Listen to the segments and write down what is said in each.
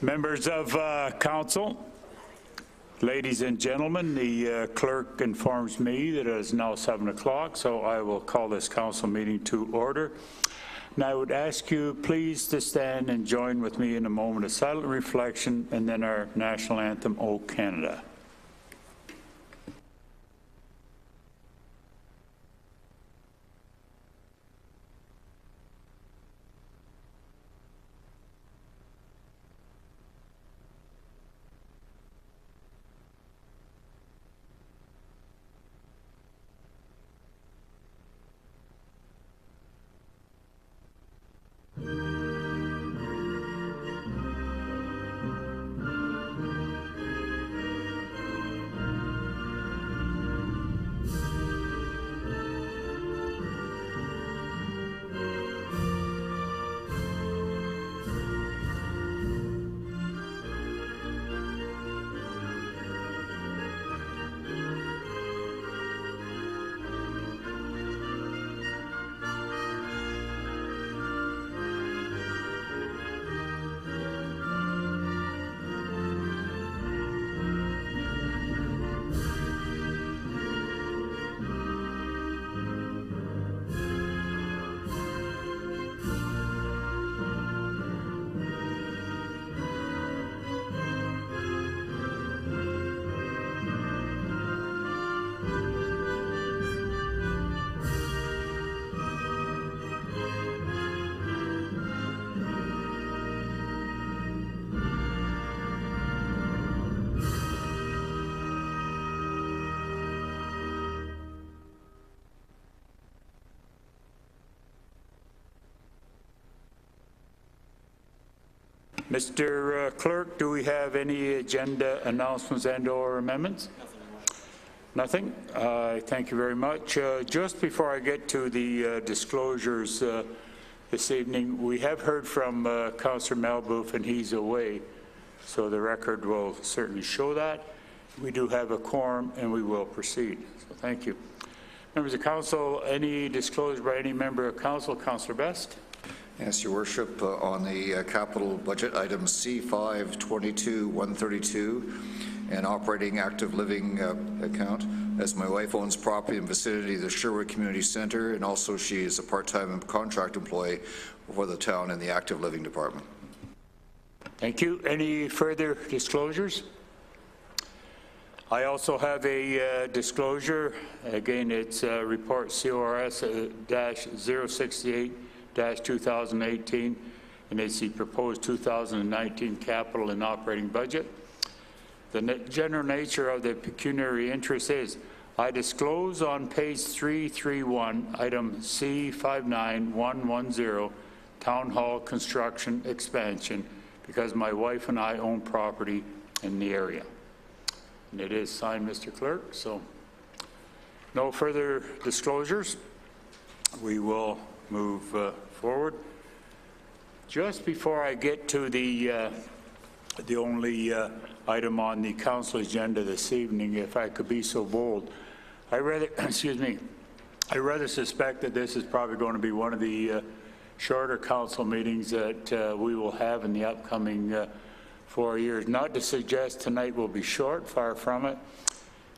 Members of Council, ladies and gentlemen, the clerk informs me that it is now 7 o'clock, so I will call this council meeting to order. And I would ask you please to stand and join with me in a moment of silent reflection and then our national anthem, O Canada. Mr. Clerk, do we have any agenda announcements and/or amendments? Nothing. Thank you very much. Just before I get to the disclosures this evening, we have heard from Councillor Malboof, and he's away, so the record will certainly show that. We do have a quorum, and we will proceed. So thank you. Members of Council, any disclosure by any member of Council? Councillor Best. Yes, Your Worship, on the capital budget item C522-132 and operating active living account, as my wife owns property in vicinity of the Sherwood Community Centre, and also she is a part-time contract employee for the town in the active living department. Thank you. Any further disclosures? I also have a disclosure. Again, it's report CORS-068-2018, and it's the proposed 2019 capital and operating budget. The general nature of the pecuniary interest is I disclose on page 331, item C59110, Town Hall construction expansion, because my wife and I own property in the area. And it is signed, Mr. Clerk, so no further disclosures. We will move forward. Just before I get to the only item on the council agenda this evening, if I could be so bold, I rather, excuse me, I rather suspect that this is probably going to be one of the shorter council meetings that we will have in the upcoming 4 years. Not to suggest tonight will be short, far from it.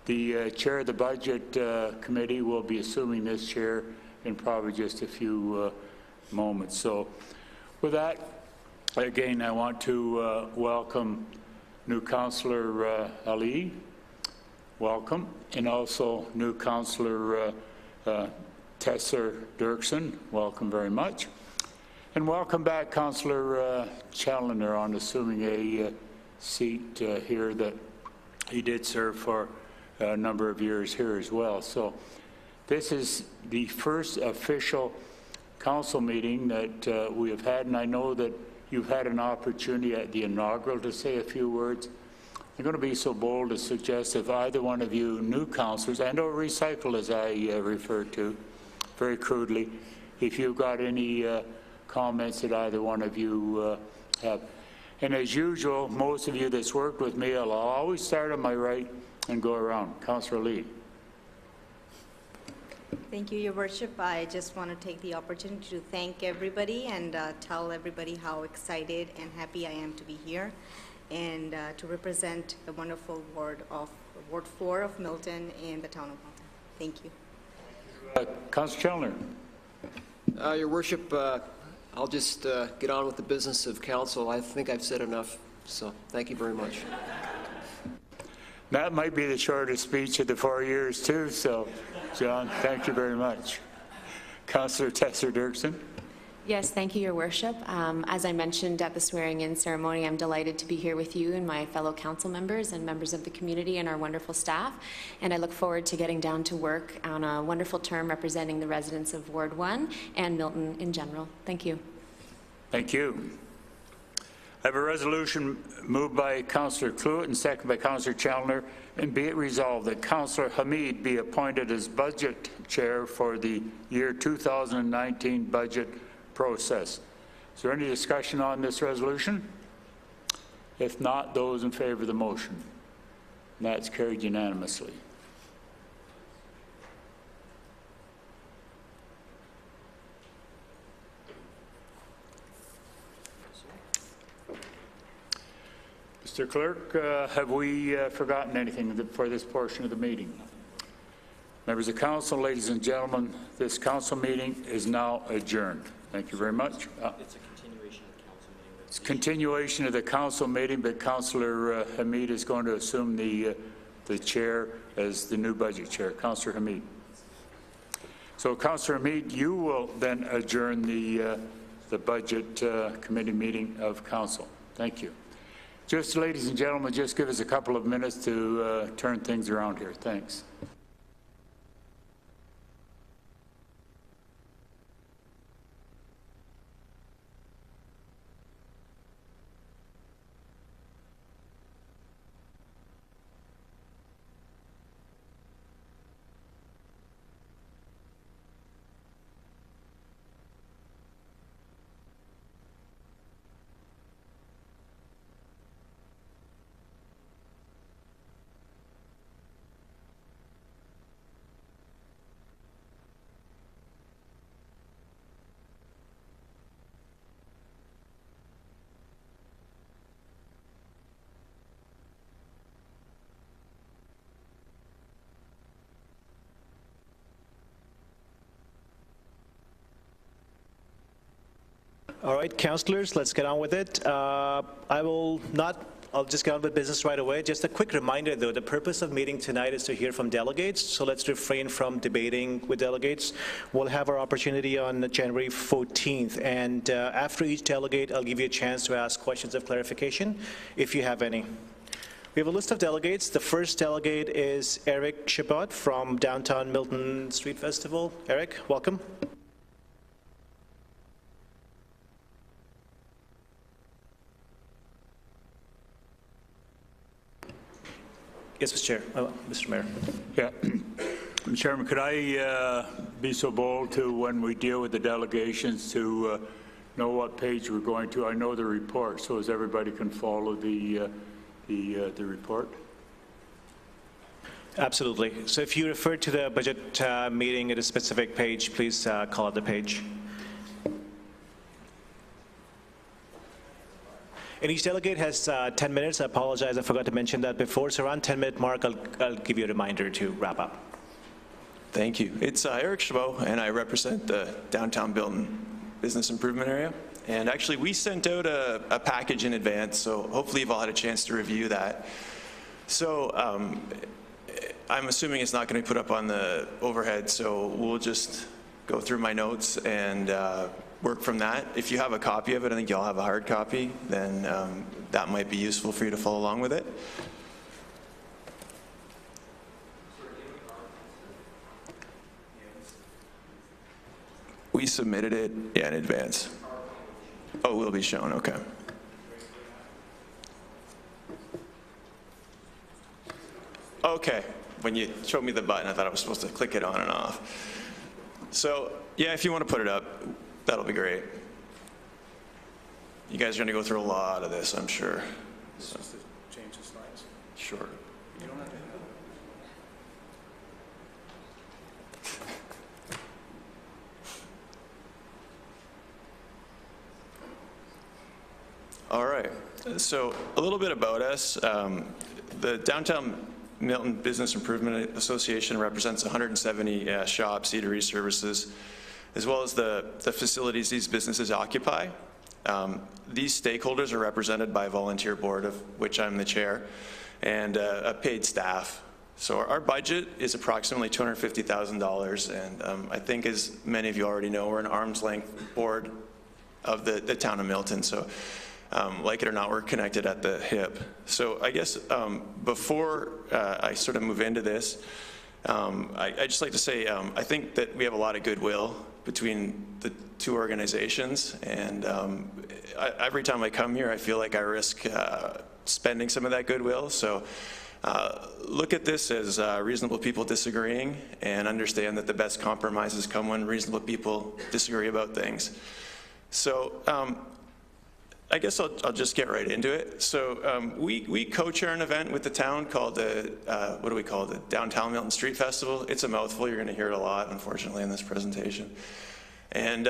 The chair of the budget committee will be assuming this chair in probably just a few moments. So with that, again, I want to welcome new Councillor Ali, welcome, and also new Councillor Tesser Dirksen, welcome very much. And welcome back Councillor Challoner on assuming a seat here that he did serve for a number of years here as well. So this is the first official council meeting that we have had, and I know that you've had an opportunity at the inaugural to say a few words. I'm going to be so bold to suggest if either one of you new councillors and or recycle, as I refer to very crudely, if you've got any comments that either one of you have. And as usual, most of you that's worked with me, I'll always start on my right and go around. Councillor Lee. Thank you, Your Worship. I just want to take the opportunity to thank everybody and tell everybody how excited and happy I am to be here and to represent the wonderful Ward 4 of Milton in the town of Milton. Thank you. Councillor Challoner. Your Worship, I'll just get on with the business of council. I think I've said enough, so thank you very much. That might be the shortest speech of the 4 years too, so John, thank you very much. Councillor Tesser-Dirksen. Yes, thank you, Your Worship. As I mentioned at the swearing-in ceremony, I'm delighted to be here with you and my fellow council members and members of the community and our wonderful staff, and I look forward to getting down to work on a wonderful term representing the residents of Ward 1 and Milton in general. Thank you. Thank you. I have a resolution moved by Councillor Cluett and seconded by Councillor Challoner, and be it resolved that Councillor Hamid be appointed as Budget Chair for the year 2019 budget process. Is there any discussion on this resolution? If not, those in favour of the motion. And that's carried unanimously. Mr. Clerk, have we forgotten anything for this portion of the meeting? Members of council, ladies and gentlemen, this council meeting is now adjourned. Thank you very much. It's a continuation of the council meeting. It's continuation of the council meeting, but Councillor Hamid is going to assume the chair as the new budget chair. Councillor Hamid. So, Councillor Hamid, you will then adjourn the budget committee meeting of council. Thank you. Just, ladies and gentlemen, just give us a couple of minutes to turn things around here. Thanks. All right, councillors, let's get on with it. I'll just get on with business right away. Just a quick reminder, though, the purpose of meeting tonight is to hear from delegates, so let's refrain from debating with delegates. We'll have our opportunity on January 14th, and after each delegate, I'll give you a chance to ask questions of clarification, if you have any. We have a list of delegates. The first delegate is Eric Chabot from Downtown Milton Street Festival. Eric, welcome. Yes, Mr. Chair. Mr. Mayor. Yeah. Mr. Chairman, could I be so bold to, when we deal with the delegations, to know what page we're going to? I know the report, so as everybody can follow the report. Absolutely. So if you refer to the budget meeting at a specific page, please call out the page. And each delegate has 10 minutes. I apologize, I forgot to mention that before. So around 10-minute mark, I'll give you a reminder to wrap up. Thank you. It's Eric Chabot, and I represent the Downtown Milton Business Improvement Area. And actually, we sent out a package in advance, so hopefully you've all had a chance to review that. So I'm assuming it's not going to be put up on the overhead, so we'll just go through my notes and work from that. If you have a copy of it, I think you all have a hard copy, then that might be useful for you to follow along with it. We submitted it in advance. Oh, it will be shown, okay. Okay, when you showed me the button, I thought I was supposed to click it on and off. So, yeah, if you want to put it up, that'll be great. You guys are going to go through a lot of this, I'm sure. So. Just to change the slides. Sure. You don't have to All right. So a little bit about us. The Downtown Milton Business Improvement Association represents 170 shops, eatery services, as well as the facilities these businesses occupy. These stakeholders are represented by a volunteer board, of which I'm the chair, and a paid staff. So our budget is approximately $250,000, and I think, as many of you already know, we're an arm's length board of the town of Milton. So like it or not, we're connected at the hip. So I guess before I sort of move into this, I'd just like to say I think that we have a lot of goodwill between the two organizations, and every time I come here, I feel like I risk spending some of that goodwill. So look at this as reasonable people disagreeing, and understand that the best compromises come when reasonable people disagree about things. So I guess I'll just get right into it. So we co-chair an event with the town called the, what do we call it, the Downtown Milton Street Festival. It's a mouthful. You're going to hear it a lot, unfortunately, in this presentation. And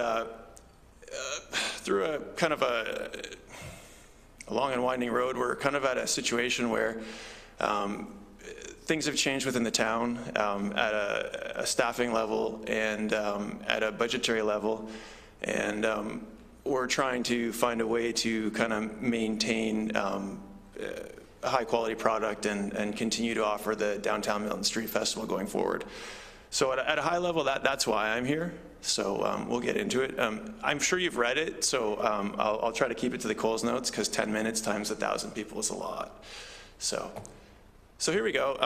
through a kind of a long and winding road, we're kind of at a situation where things have changed within the town at a staffing level and at a budgetary level. And we're trying to find a way to kind of maintain a high quality product and continue to offer the Downtown Milton Street Festival going forward. So at a high level, that's why I'm here. So we'll get into it. I'm sure you've read it, so I'll try to keep it to the Coles Notes, because 10 minutes times 1,000 people is a lot. So here we go.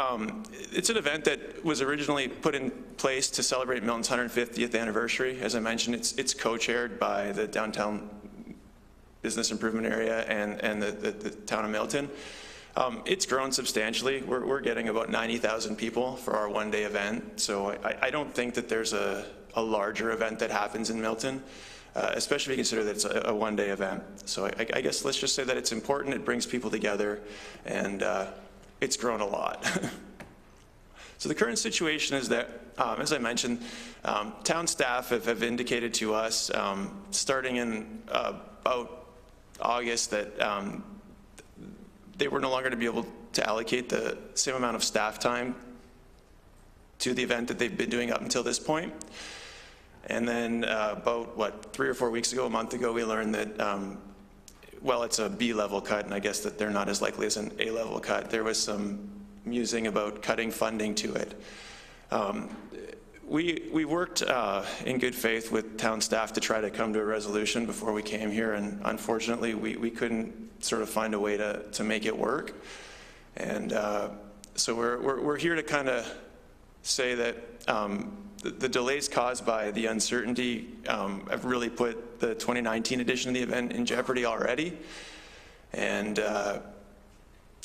It's an event that was originally put in place to celebrate Milton's 150th anniversary. As I mentioned, it's co-chaired by the Downtown Business Improvement Area and the town of Milton. It's grown substantially. We're getting about 90,000 people for our one-day event. So I don't think that there's a larger event that happens in Milton, especially if you consider that it's a one-day event. So I guess let's just say that it's important. It brings people together, and it's grown a lot. So the current situation is that, as I mentioned, town staff have indicated to us, starting in about August, that they were no longer going to be able to allocate the same amount of staff time to the event that they've been doing up until this point. And then about, 3 or 4 weeks ago, a month ago, we learned that well, it's a B-level cut, and I guess that they're not as likely as an A-level cut. There was some musing about cutting funding to it. We worked in good faith with town staff to try to come to a resolution before we came here, and unfortunately, we couldn't sort of find a way to make it work. And so we're here to kind of say that the delays caused by the uncertainty have really put the 2019 edition of the event in jeopardy already. And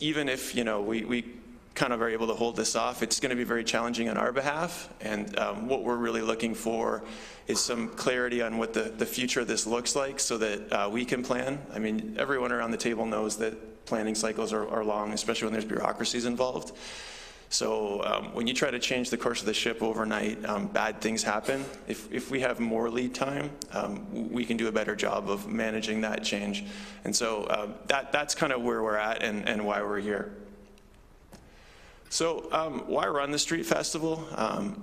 even if, we kind of are able to hold this off, it's going to be very challenging on our behalf. And what we're really looking for is some clarity on what the future of this looks like, so that we can plan. I mean, everyone around the table knows that planning cycles are long, especially when there's bureaucracies involved. So when you try to change the course of the ship overnight, bad things happen. If we have more lead time, we can do a better job of managing that change. And so that's kind of where we're at and why we're here. So why run the Street Festival?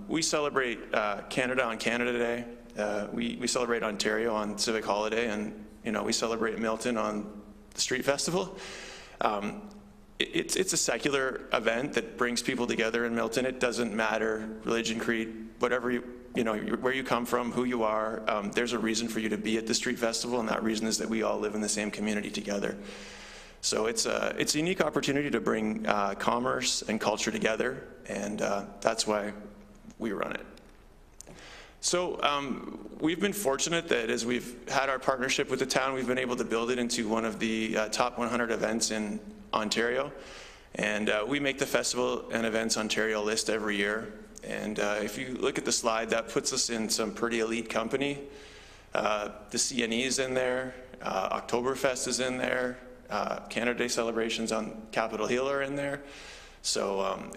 We celebrate Canada on Canada Day. We celebrate Ontario on Civic Holiday, and we celebrate Milton on the Street Festival. It's a secular event that brings people together in Milton. It doesn't matter religion, creed, whatever where you come from, who you are. There's a reason for you to be at the Street Festival, and that reason is that we all live in the same community together. So it's a unique opportunity to bring commerce and culture together, and that's why we run it. So we've been fortunate that as we've had our partnership with the town, we've been able to build it into one of the top 100 events in Ontario. And we make the Festival and Events Ontario list every year. And if you look at the slide, that puts us in some pretty elite company. The CNE is in there, Oktoberfest is in there, Canada Day celebrations on Capitol Hill are in there. So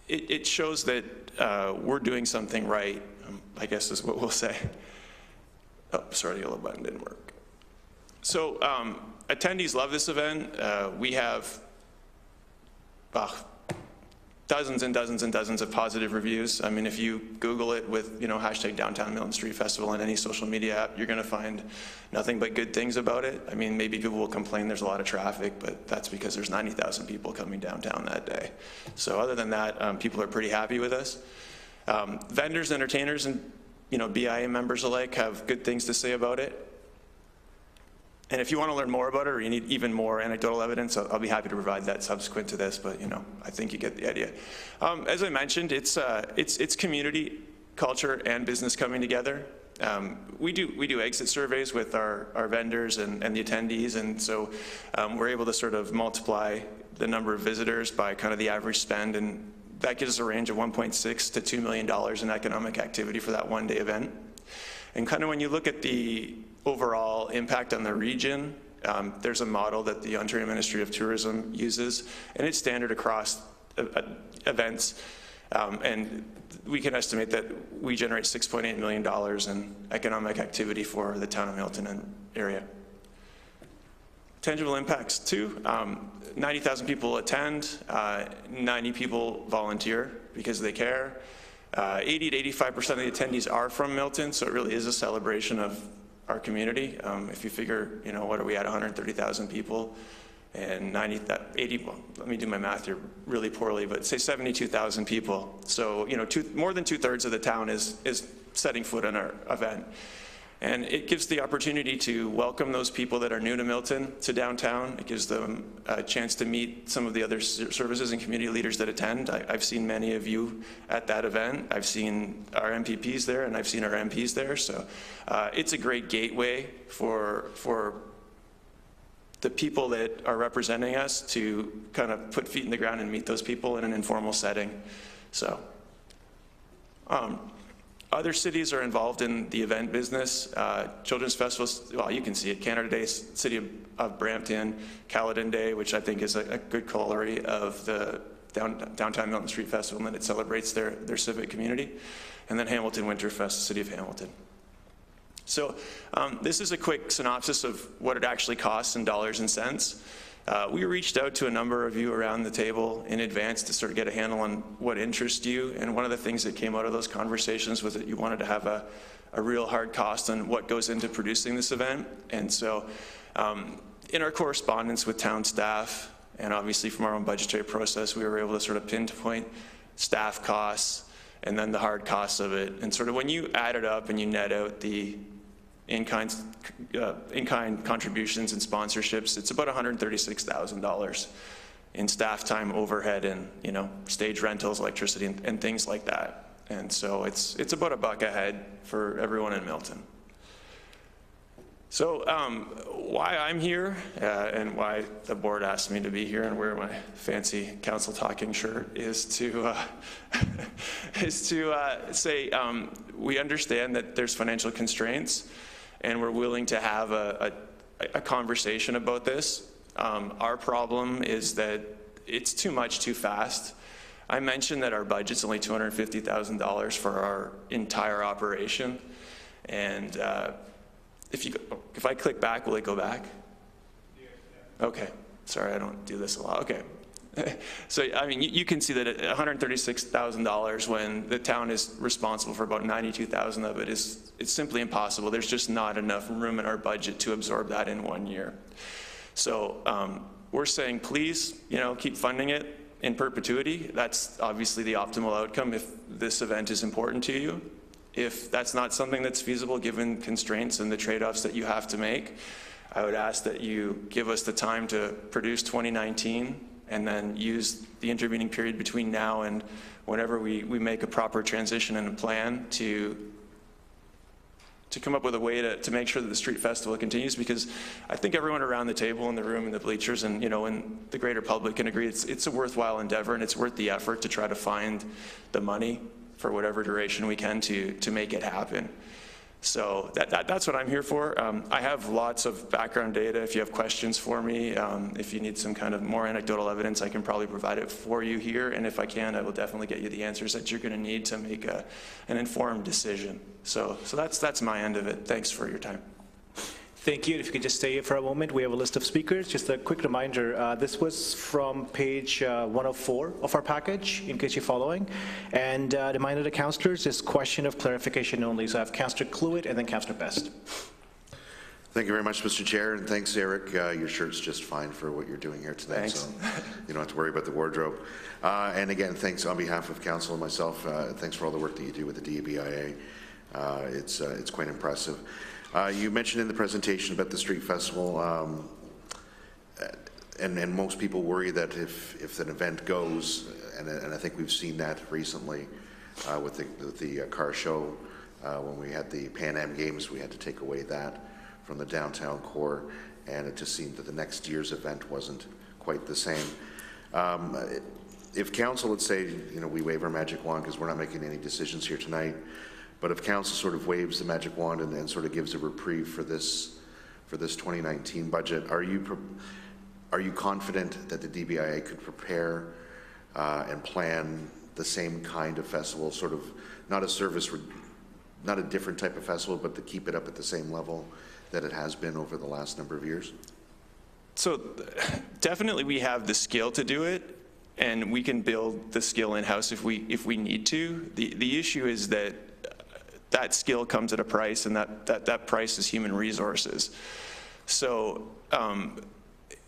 it shows that we're doing something right, I guess is what we'll say. Oh, sorry, the yellow button didn't work. So attendees love this event. We have dozens and dozens and dozens of positive reviews. I mean, if you Google it with, hashtag Downtown Milton Street Festival on any social media app, you're going to find nothing but good things about it. I mean, maybe people will complain there's a lot of traffic, but that's because there's 90,000 people coming downtown that day. So other than that, people are pretty happy with us. Vendors, entertainers, and BIA members alike have good things to say about it. And if you want to learn more about it, or you need even more anecdotal evidence, I'll be happy to provide that subsequent to this, but I think you get the idea. As I mentioned, it's community, culture, and business coming together. We do exit surveys with our vendors and the attendees, and so we're able to sort of multiply the number of visitors by kind of the average spend, and that gives us a range of $1.6 to $2 million in economic activity for that one-day event. And kind of when you look at the overall impact on the region, there's a model that the Ontario Ministry of Tourism uses, and it's standard across events. And we can estimate that we generate $6.8 million in economic activity for the town of Milton and area. Tangible impacts too. 90,000 people attend, 90 people volunteer because they care. 80 to 85% of the attendees are from Milton, so it really is a celebration of our community. If you figure, what are we at, 130,000 people, and 80, well, let me do my math here really poorly, but say 72,000 people. So, more than 2/3 of the town is setting foot in our event. And it gives the opportunity to welcome those people that are new to Milton to downtown. It gives them a chance to meet some of the other services and community leaders that attend. I've seen many of you at that event. I've seen our MPPs there, and I've seen our MPs there. So it's a great gateway for the people that are representing us to kind of put feet in the ground and meet those people in an informal setting. So. Other cities are involved in the event business. Children's festivals, well, you can see it. Canada Day, City of Brampton, Caledon Day, which I think is a good corollary of the Downtown Milton Street Festival, and that it celebrates their civic community. And then Hamilton Winterfest, the City of Hamilton. So this is a quick synopsis of what it actually costs in dollars and cents. We reached out to a number of you around the table in advance to sort of get a handle on what interests you, and one of the things that came out of those conversations was that you wanted to have a real hard cost on what goes into producing this event. And so in our correspondence with town staff, and obviously from our own budgetary process, we were able to sort of pinpoint staff costs and then the hard costs of it. And sort of when you add it up and you net out the in-kind contributions and sponsorships, it's about $136,000 in staff time, overhead, and stage rentals, electricity, and things like that. And so it's about $1 a head for everyone in Milton. So why I'm here and why the board asked me to be here and wear my fancy council talking shirt is to say we understand that there's financial constraints, and we're willing to have a conversation about this. Our problem is that it's too much too fast. I mentioned that our budget's only $250,000 for our entire operation, and if I click back, will it go back? Okay, sorry, I don't do this a lot. Okay. So, I mean, you can see that at $136,000 when the town is responsible for about $92,000 of it it's simply impossible. There's just not enough room in our budget to absorb that in 1 year. So we're saying, please, keep funding it in perpetuity. That's obviously the optimal outcome if this event is important to you. If that's not something that's feasible given constraints and the trade-offs that you have to make, I would ask that you give us the time to produce 2019 and then use the intervening period between now and whenever we make a proper transition and a plan to come up with a way to make sure that the street festival continues, because I think everyone around the table in the room and the bleachers and and the greater public can agree it's a worthwhile endeavor, and it's worth the effort to try to find the money for whatever duration we can to make it happen. So that's what I'm here for. I have lots of background data. If you have questions for me, if you need some kind of more anecdotal evidence, I can probably provide it for you here. And if I can, I will definitely get you the answers that you're going to need to make an informed decision. So that's my end of it. Thanks for your time. Thank you. If you could just stay here for a moment, we have a list of speakers. Just a quick reminder, this was from page 104 of our package, in case you're following. And reminder to councillors, this question of clarification only. So I have Councillor Cluitt and then Councillor Best. Thank you very much, Mr. Chair, and thanks, Eric. Your shirt's just fine for what you're doing here tonight, Thanks. so you don't have to worry about the wardrobe. And again, thanks on behalf of council and myself. Thanks for all the work that you do with the DBIA. It's quite impressive. You mentioned in the presentation about the street festival, and most people worry that if an event goes, and I think we've seen that recently with the car show, when we had the Pan Am Games, we had to take away that from the downtown core, and it just seemed that the next year's event wasn't quite the same. If council would say, you know, we wave our magic wand because we're not making any decisions here tonight, but if council sort of waves the magic wand and sort of gives a reprieve for this 2019 budget, are you confident that the DBIA could prepare and plan the same kind of festival, sort of not a different type of festival, but to keep it up at the same level that it has been over the last number of years? So definitely we have the skill to do it, and we can build the skill in-house if we need to. The issue is that that skill comes at a price, and that price is human resources. So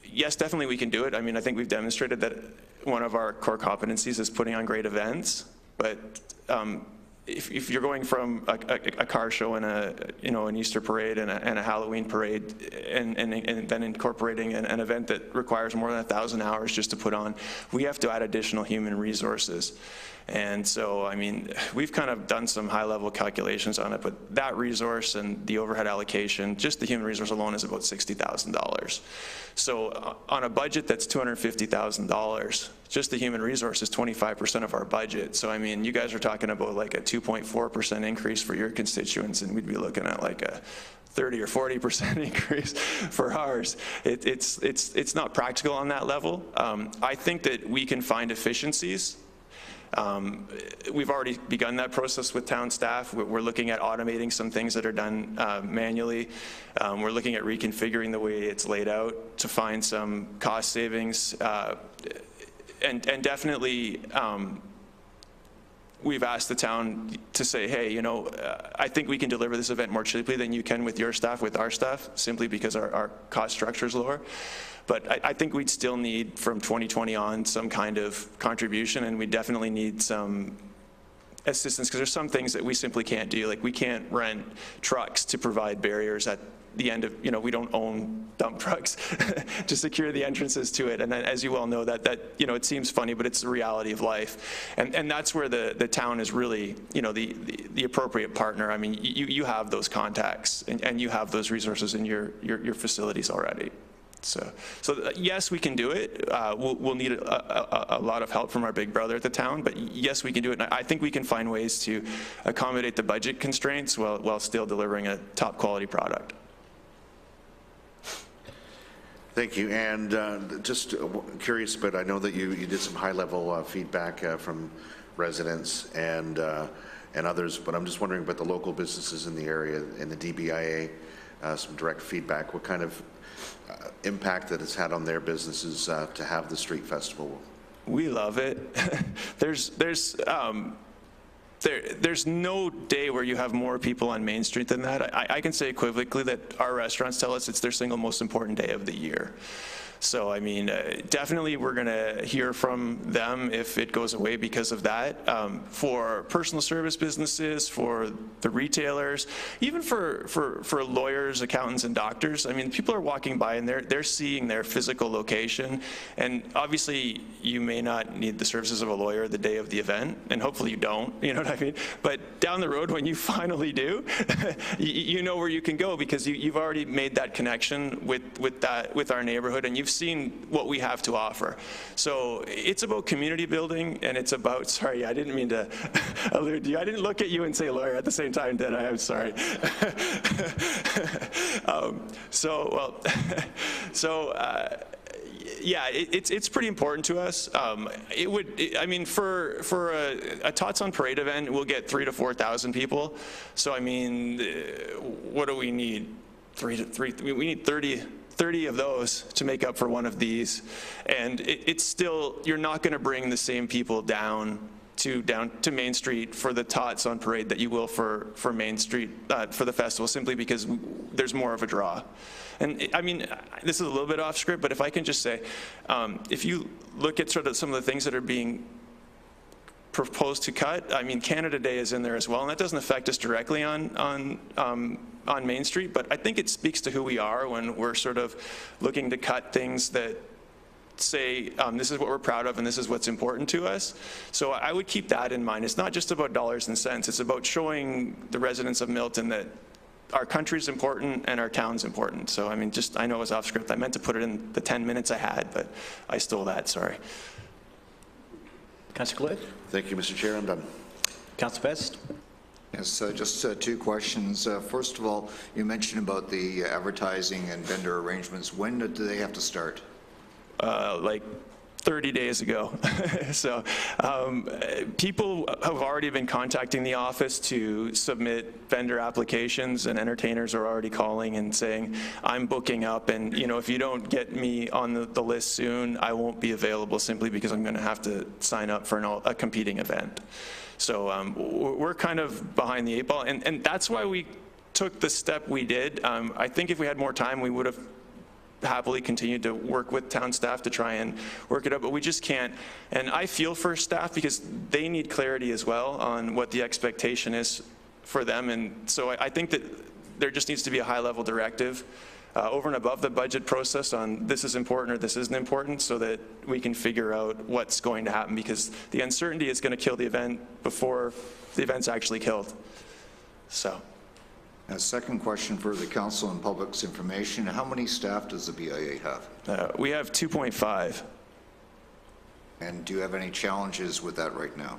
yes, definitely we can do it. I mean, I think we've demonstrated that one of our core competencies is putting on great events, but if you're going from a car show and an Easter parade and a Halloween parade, and then incorporating an event that requires more than 1,000 hours just to put on, we have to add additional human resources. And so, I mean, we've kind of done some high-level calculations on it, but that resource and the overhead allocation, just the human resource alone, is about $60,000. So on a budget that's $250,000, just the human resource is 25% of our budget. So I mean, you guys are talking about like a 2.4% increase for your constituents, and we'd be looking at like a 30 or 40% increase for ours. It's not practical on that level. I think that we can find efficiencies. We've already begun that process with town staff. We're looking at automating some things that are done manually. We're looking at reconfiguring the way it's laid out to find some cost savings. And definitely, we've asked the town to say, hey, you know, I think we can deliver this event more cheaply than you can with your staff, with our staff, simply because our cost structure is lower. But I think we'd still need, from 2020 on, some kind of contribution, and we definitely need some assistance, because there's some things that we simply can't do. Like, we can't rent trucks to provide barriers at the end of, you know, we don't own dump trucks to secure the entrances to it. And as you well know, that you know, it seems funny, but it's the reality of life. And that's where the town is really, you know, the appropriate partner. I mean, you have those contacts and you have those resources in your facilities already. So yes, we can do it. We'll need a lot of help from our big brother at the town, but yes, we can do it. And I think we can find ways to accommodate the budget constraints while still delivering a top quality product. Thank you. And just curious, but I know that you did some high-level feedback from residents and others, but I'm just wondering about the local businesses in the area and the DBIA, some direct feedback. What kind of impact that it's had on their businesses to have the street festival? We love it. There's no day where you have more people on Main Street than that. I can say equivocally that our restaurants tell us it's their single most important day of the year. So, I mean, definitely we're going to hear from them if it goes away because of that. For personal service businesses, for the retailers, even for lawyers, accountants, and doctors. I mean, people are walking by and they're seeing their physical location. And obviously, you may not need the services of a lawyer the day of the event, and hopefully you don't, you know what I mean? But down the road, when you finally do, you know where you can go, because you've already made that connection with our neighborhood, and you've seen what we have to offer. So it's about community building, and it's about, sorry, I didn't mean to allude to you. I didn't look at you and say lawyer at the same time, did I? I'm sorry. Yeah, it's pretty important to us. I mean, for a Tots on Parade event, we'll get 3,000 to 4,000 people. So I mean, what do we need? we need 30 of those to make up for one of these. And it's still, you're not going to bring the same people down to Main Street for the tots on parade that you will for Main Street, for the festival, simply because there's more of a draw. And I mean, this is a little bit off script, but if I can just say, if you look at sort of some of the things that are being proposed to cut, I mean, Canada Day is in there as well, and that doesn't affect us directly on Main Street, but I think it speaks to who we are when we're sort of looking to cut things that say, this is what we're proud of and this is what's important to us. So I would keep that in mind. It's not just about dollars and cents, it's about showing the residents of Milton that our country's important and our town's important. So I mean, I know it was off script. I meant to put it in the 10 minutes I had, but I stole that, sorry. Councillor Cloyd? Thank you, Mr. Chair. I'm done. Councillor Best? Yes, just two questions. First of all, you mentioned about the advertising and vendor arrangements. When do they have to start? Like 30 days ago. So people have already been contacting the office to submit vendor applications, and entertainers are already calling and saying, I'm booking up, and you know, if you don't get me on the list soon, I won't be available, simply because I'm going to have to sign up for a competing event. So we're kind of behind the 8 ball, and that's why we took the step we did. I think if we had more time, we would have happily continued to work with town staff to try and work it out, but we just can't. And I feel for staff because they need clarity as well on what the expectation is for them. And so I think that there just needs to be a high-level directive over and above the budget process on this is important or this isn't important, so that we can figure out what's going to happen, because the uncertainty is going to kill the event before the event's actually killed. So. A second question for the council and public's information. How many staff does the BIA have? We have 2.5. And do you have any challenges with that right now?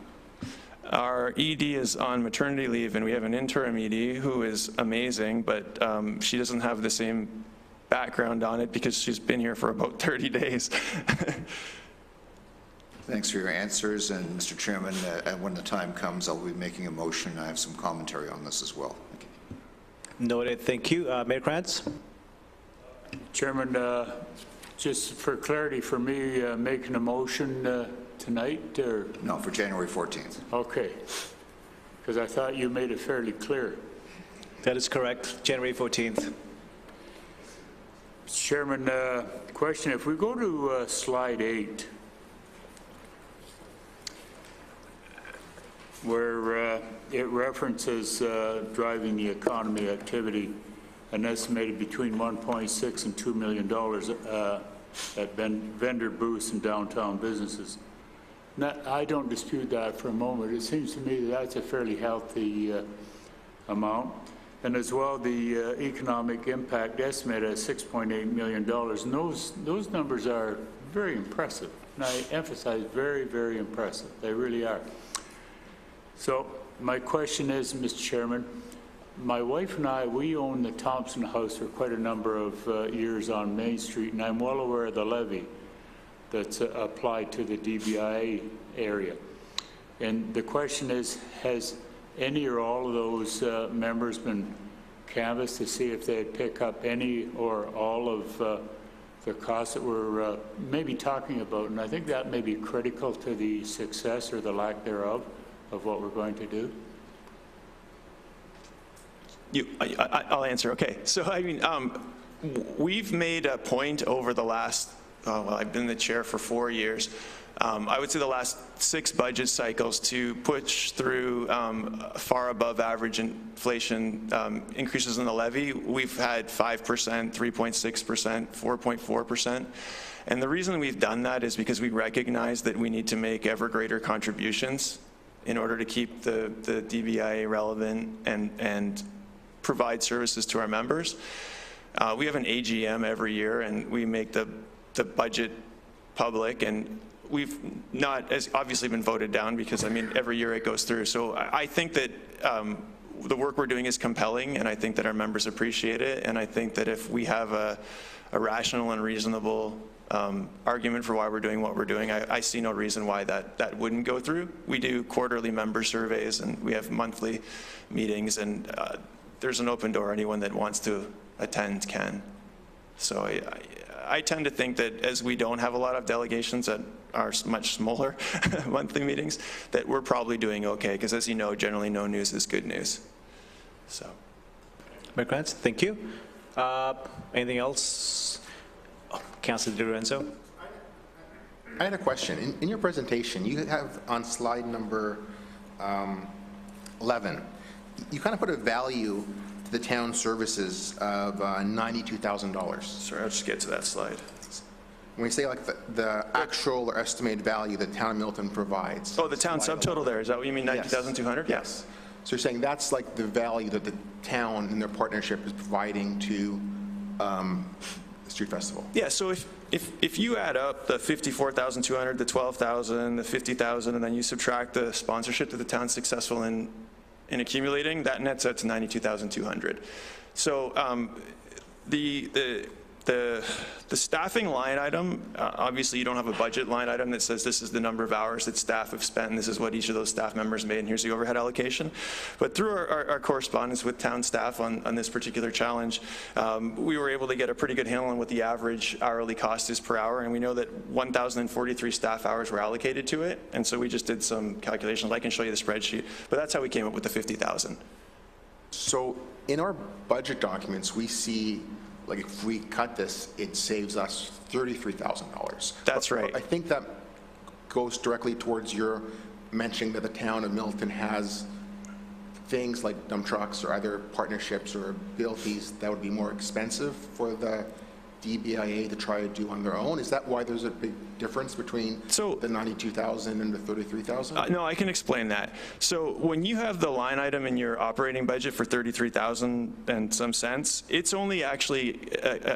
Our ED is on maternity leave, and we have an interim ED who is amazing, but she doesn't have the same background on it because she's been here for about 30 days. Thanks for your answers. And Mr. Chairman, when the time comes, I'll be making a motion. I have some commentary on this as well. Thank you. Noted. Thank you. Mayor Krantz? Chairman, just for clarity for me, making a motion tonight, or? No, for January 14th. Okay, because I thought you made it fairly clear. That is correct. January 14th. Chairman, question, if we go to slide 8, where it references driving the economy activity, an estimated between $1.6 and $2 million at vendor booths and downtown businesses. Now, I don't dispute that for a moment. It seems to me that that's a fairly healthy amount. And as well, the economic impact estimate at $6.8 million. And those numbers are very impressive. And I emphasize very, very impressive. They really are. So my question is, Mr. Chairman, my wife and I, we own the Thompson House for quite a number of years on Main Street, and I'm well aware of the levy that's applied to the DBIA area. And the question is, has any or all of those members been canvassed to see if they'd pick up any or all of the costs that we're maybe talking about? And I think that may be critical to the success or the lack thereof of what we're going to do. I'll answer. Okay. So, I mean, we've made a point over the last, well, I've been the chair for 4 years. I would say the last 6 budget cycles to push through far above average inflation increases in the levy. We've had 5%, 3.6%, 4.4%. And the reason we've done that is because we recognize that we need to make ever greater contributions in order to keep the DBIA relevant and provide services to our members. We have an AGM every year, and we make the budget public, and we've not as obviously been voted down because, I mean, every year it goes through. So I think that the work we're doing is compelling, and I think that our members appreciate it, and I think that if we have a rational and reasonable argument for why we're doing what we're doing, I see no reason why that wouldn't go through. We do quarterly member surveys, and we have monthly meetings, and there's an open door. Anyone that wants to attend can. So I tend to think that as we don't have a lot of delegations at our much smaller monthly meetings, that we're probably doing okay, because as you know, generally no news is good news. So. Mayor Krantz, thank you. Anything else? Oh, Councilor Di Lorenzo. I had a question. In your presentation, you have on slide number 11, you kind of put a value to the town services of $92,000. Sorry, I'll just get to that slide. When you say like the actual or estimated value that town of Milton provides. Oh, the town subtotal there, is that what you mean, 90,200? Yes. So you're saying that's like the value that the town and their partnership is providing to the street festival? Yeah, so if you add up the 54,200, the 12,000, the 50,000, and then you subtract the sponsorship that the town's successful in accumulating, that nets out to 92,200. So the staffing line item, obviously you don't have a budget line item that says this is the number of hours that staff have spent and this is what each of those staff members made and here's the overhead allocation. But through our correspondence with town staff on this particular challenge, we were able to get a pretty good handle on what the average hourly cost is per hour, and we know that 1,043 staff hours were allocated to it, and so we just did some calculations. I can show you the spreadsheet, but that's how we came up with the 50,000. So in our budget documents, we see like if we cut this, it saves us $33,000. That's right. I think that goes directly towards your mentioning that the town of Milton has things like dump trucks or other partnerships or abilities that would be more expensive for the DBIA to try to do on their own. Is that why there's a big difference between the 92,000 and the 33,000? No, I can explain that. So when you have the line item in your operating budget for 33,000 and some cents, it's only actually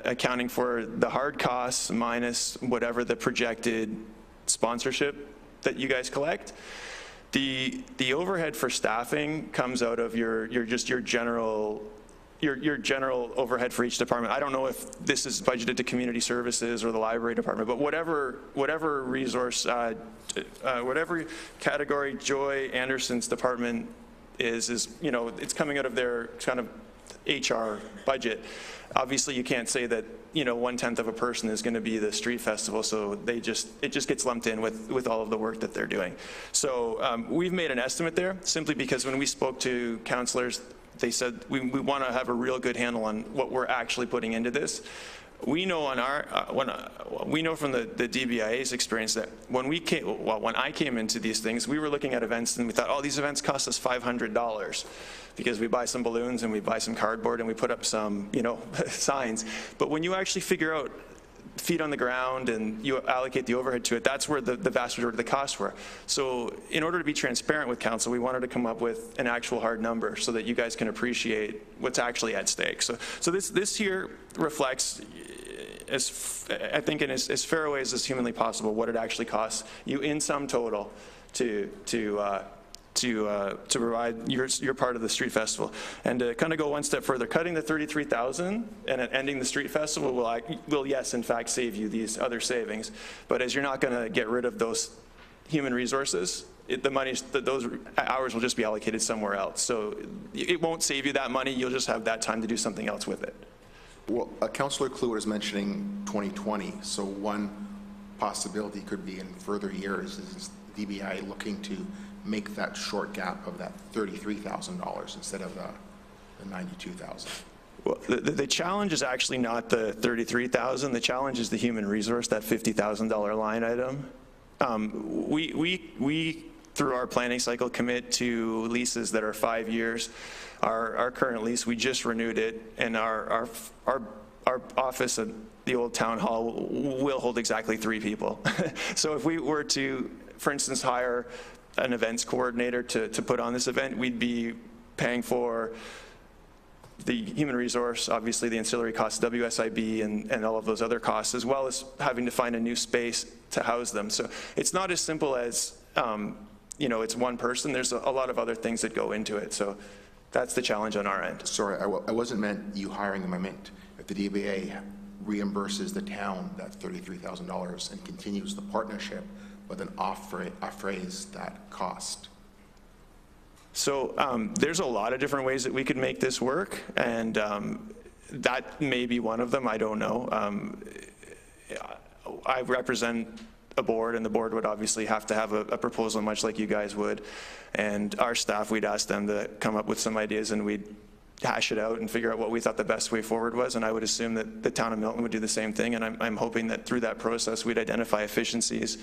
accounting for the hard costs minus whatever the projected sponsorship that you guys collect. The overhead for staffing comes out of your general overhead for each department. I don't know if this is budgeted to community services or the library department, but whatever resource, whatever category Joy Anderson's department is, it's coming out of their kind of HR budget. Obviously, you can't say that 1/10 of a person is going to be the street festival, so it just gets lumped in with all of the work that they're doing. So we've made an estimate there simply because when we spoke to councillors, they said we want to have a real good handle on what we're actually putting into this. We know on we know from the DBIA's experience that when I came into these things, we were looking at events and we thought, oh, these events cost us $500 because we buy some balloons and we buy some cardboard and we put up some signs. But when you actually figure out feet on the ground and you allocate the overhead to it, that's where the vast majority of the costs were. So in order to be transparent with council, we wanted to come up with an actual hard number so that you guys can appreciate what's actually at stake. So this here reflects, I think in as fair a way as humanly possible, what it actually costs you in sum total to provide your part of the street festival. And to kind of go one step further, cutting the 33,000 and ending the street festival will yes, in fact, save you these other savings. But as you're not going to get rid of those human resources, those hours will just be allocated somewhere else. So it won't save you that money. You'll just have that time to do something else with it. Well, Councillor Kluwer is mentioning 2020. So one possibility could be in further years is DBI looking to make that short gap of that $33,000 instead of the 92,000. Well, the challenge is actually not the 33,000. The challenge is the human resource, that $50,000 line item. We through our planning cycle commit to leases that are 5 years. Our current lease, we just renewed it, and our office at the old town hall will hold exactly 3 people. So if we were to, for instance, hire an events coordinator to put on this event, we'd be paying for the human resource, obviously the ancillary costs, WSIB, and all of those other costs, as well as having to find a new space to house them. So it's not as simple as, it's one person. There's a lot of other things that go into it. So that's the challenge on our end. Sorry, I wasn't meant you hiring them. I meant if the DBA reimburses the town that $33,000 and continues the partnership, but then off-phrase that cost. So there's a lot of different ways that we could make this work, and that may be one of them. I don't know. I represent a board, and the board would obviously have to have a proposal, much like you guys would. And our staff, we'd ask them to come up with some ideas, and we'd hash it out and figure out what we thought the best way forward was. And I would assume that the town of Milton would do the same thing. And I'm hoping that through that process, we'd identify efficiencies.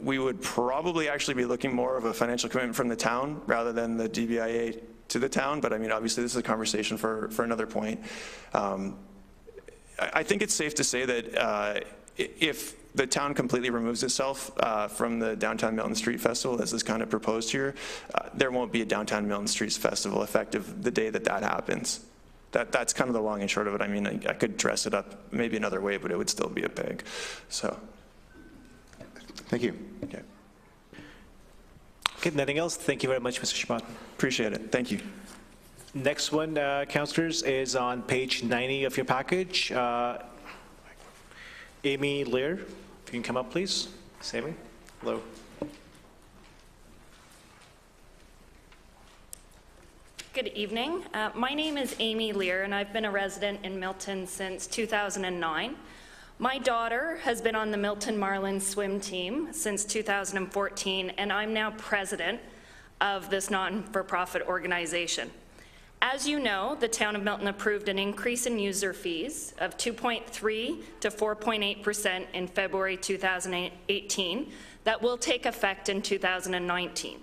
We would probably actually be looking more of a financial commitment from the town rather than the DBIA to the town. But I mean, obviously, this is a conversation for another point. I think it's safe to say that if the town completely removes itself from the Downtown Milton Street Festival, as is kind of proposed here, there won't be a Downtown Milton Streets Festival effective the day that happens. That's kind of the long and short of it. I mean, I could dress it up maybe another way, but it would still be a pig. So. Thank you. Okay. Okay, nothing else? Thank you very much, Mr. Schmott. Appreciate it. Thank you. Next one, councillors, is on page 90 of your package. Amy Lear, if you can come up, please. Amy, hello. Good evening. My name is Amy Lear, and I've been a resident in Milton since 2009. My daughter has been on the Milton Marlins swim team since 2014, and I'm now president of this non-for-profit organization. As you know, the town of Milton approved an increase in user fees of 2.3 to 4.8% in February 2018 that will take effect in 2019.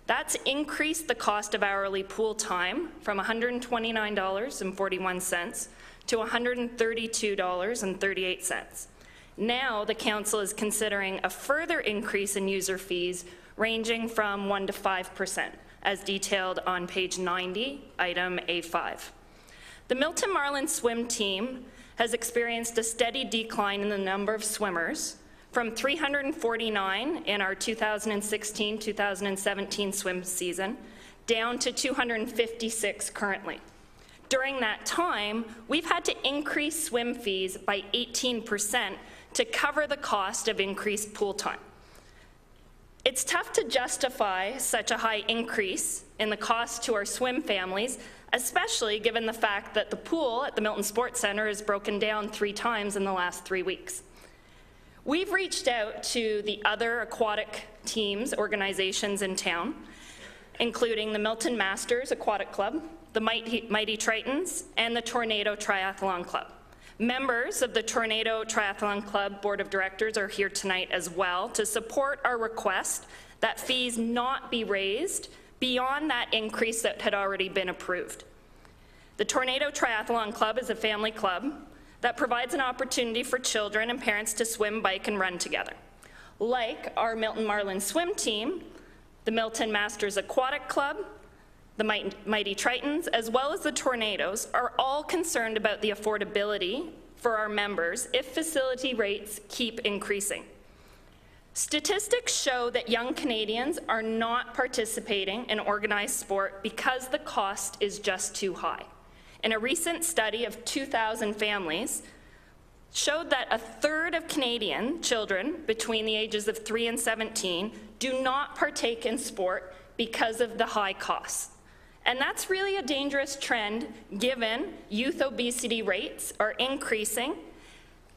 That's increased the cost of hourly pool time from $129.41 to $132.38. Now the council is considering a further increase in user fees ranging from 1 to 5%. As detailed on page 90, item A5. The Milton Marlins swim team has experienced a steady decline in the number of swimmers from 349 in our 2016-2017 swim season down to 256 currently. During that time, we've had to increase swim fees by 18% to cover the cost of increased pool time. It's tough to justify such a high increase in the cost to our swim families, especially given the fact that the pool at the Milton Sports Centre is broken down 3 times in the last 3 weeks. We've reached out to the other aquatic teams, organizations in town, including the Milton Masters Aquatic Club, the Mighty Tritons, and the Tornado Triathlon Club. Members of the Tornado Triathlon Club Board of Directors are here tonight as well to support our request that fees not be raised beyond that increase that had already been approved. The Tornado Triathlon Club is a family club that provides an opportunity for children and parents to swim, bike, and run together. Like our Milton Marlins swim team, the Milton Masters Aquatic Club, the Mighty Tritons, as well as the Tornadoes, are all concerned about the affordability for our members if facility rates keep increasing. Statistics show that young Canadians are not participating in organized sport because the cost is just too high. In a recent study of 2,000 families, showed that 1/3 of Canadian children between the ages of 3 and 17 do not partake in sport because of the high costs. And that's really a dangerous trend given youth obesity rates are increasing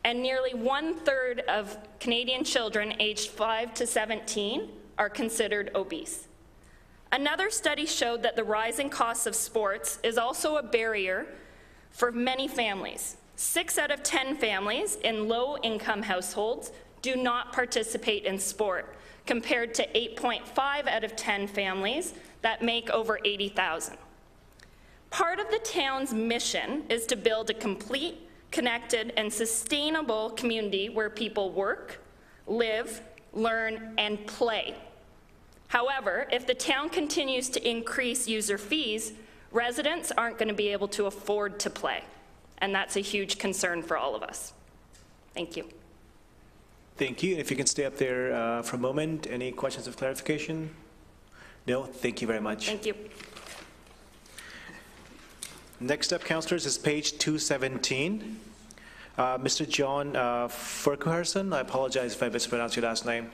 and nearly 1/3 of Canadian children aged 5 to 17 are considered obese. Another study showed that the rising costs of sports is also a barrier for many families. 6 out of 10 families in low-income households do not participate in sport, compared to 8.5 out of 10 families that make over $80,000. Part of the town's mission is to build a complete, connected, and sustainable community where people work, live, learn, and play. However, if the town continues to increase user fees, residents aren't going to be able to afford to play, and that's a huge concern for all of us. Thank you. Thank you. If you can stay up there for a moment. Any questions of clarification? No? Thank you very much. Thank you. Next up, councillors, is page 217. Mr. John Farquharson. I apologize if I mispronounced your last name.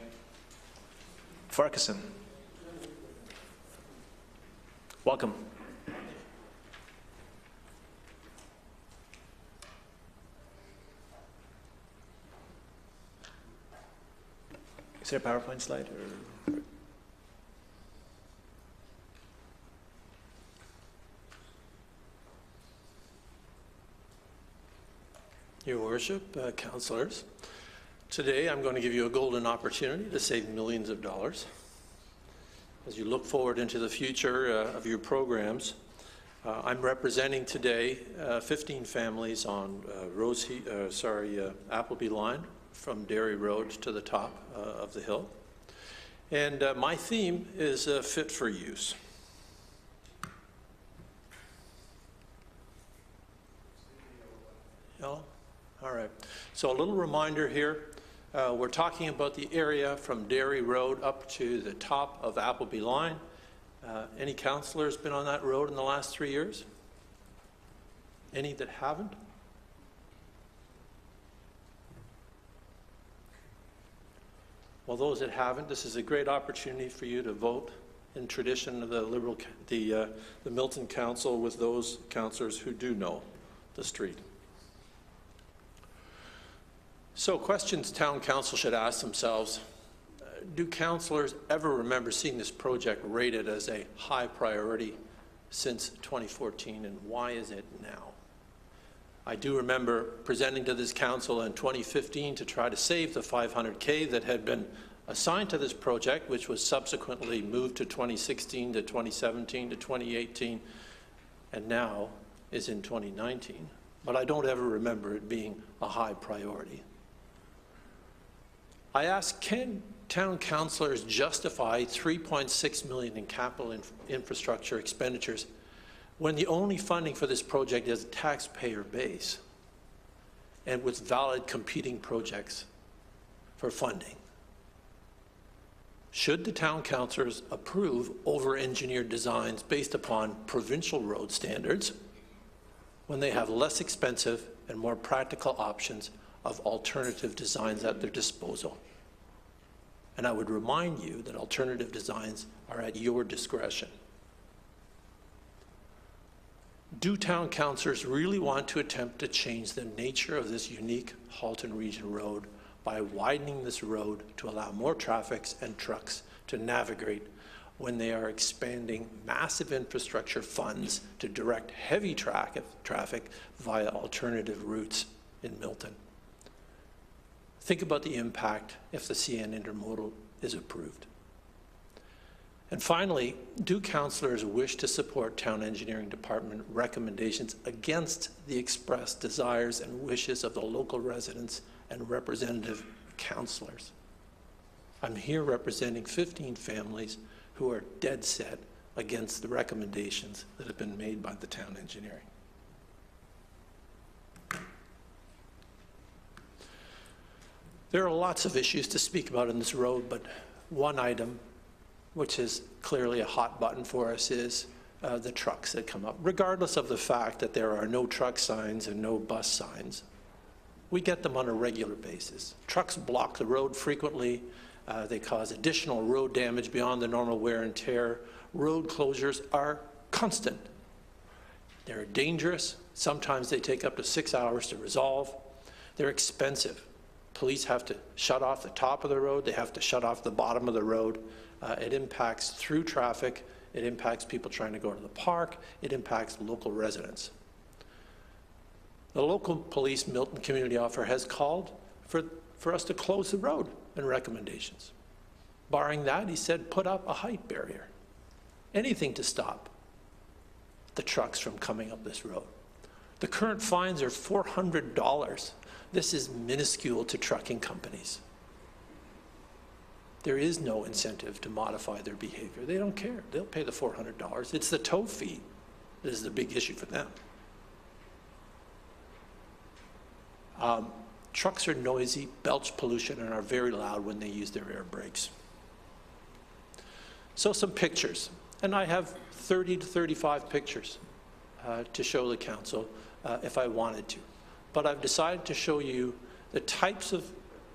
Farquharson. Welcome. Is there a PowerPoint slide? Or? Your Worship, councillors, today I'm going to give you a golden opportunity to save millions of dollars. As you look forward into the future of your programs, I'm representing today 15 families on Appleby line from Dairy Road to the top of the hill. And my theme is fit for use. Yellow? All right. So a little reminder here. We're talking about the area from Dairy Road up to the top of Appleby line. Any councillors been on that road in the last 3 years? Any that haven't? Well, those that haven't, this is a great opportunity for you to vote in tradition of the Milton Council with those councillors who do know the street. So questions town council should ask themselves, do councillors ever remember seeing this project rated as a high priority since 2014, and why is it now? I do remember presenting to this council in 2015 to try to save the $500K that had been assigned to this project, which was subsequently moved to 2016 to 2017 to 2018, and now is in 2019. But I don't ever remember it being a high priority. I asked, can town councillors justify $3.6 million in capital infrastructure expenditures when the only funding for this project is taxpayer base and with valid competing projects for funding? Should the town councillors approve over-engineered designs based upon provincial road standards when they have less expensive and more practical options of alternative designs at their disposal? And I would remind you that alternative designs are at your discretion. Do town councillors really want to attempt to change the nature of this unique Halton Region road by widening this road to allow more traffic and trucks to navigate when they are expanding massive infrastructure funds to direct heavy traffic via alternative routes in Milton? Think about the impact if the CN Intermodal is approved. And finally, do councillors wish to support Town Engineering Department recommendations against the expressed desires and wishes of the local residents and representative councillors? I'm here representing 15 families who are dead set against the recommendations that have been made by the Town Engineering. There are lots of issues to speak about in this road, but one item which is clearly a hot button for us is the trucks that come up. Regardless of the fact that there are no truck signs and no bus signs, we get them on a regular basis. Trucks block the road frequently. They cause additional road damage beyond the normal wear and tear. Road closures are constant. They're dangerous. Sometimes they take up to 6 hours to resolve. They're expensive. Police have to shut off the top of the road. They have to shut off the bottom of the road. It impacts through traffic. It impacts people trying to go to the park. It impacts local residents. The local police Milton community officer has called for us to close the road and recommendations. Barring that, he said, put up a height barrier. Anything to stop the trucks from coming up this road. The current fines are $400. This is minuscule to trucking companies. There is no incentive to modify their behavior. They don't care. They'll pay the $400. It's the tow fee that is the big issue for them. Trucks are noisy, belch pollution, and are very loud when they use their air brakes. So some pictures, and I have 30 to 35 pictures to show the council if I wanted to. But I've decided to show you the types of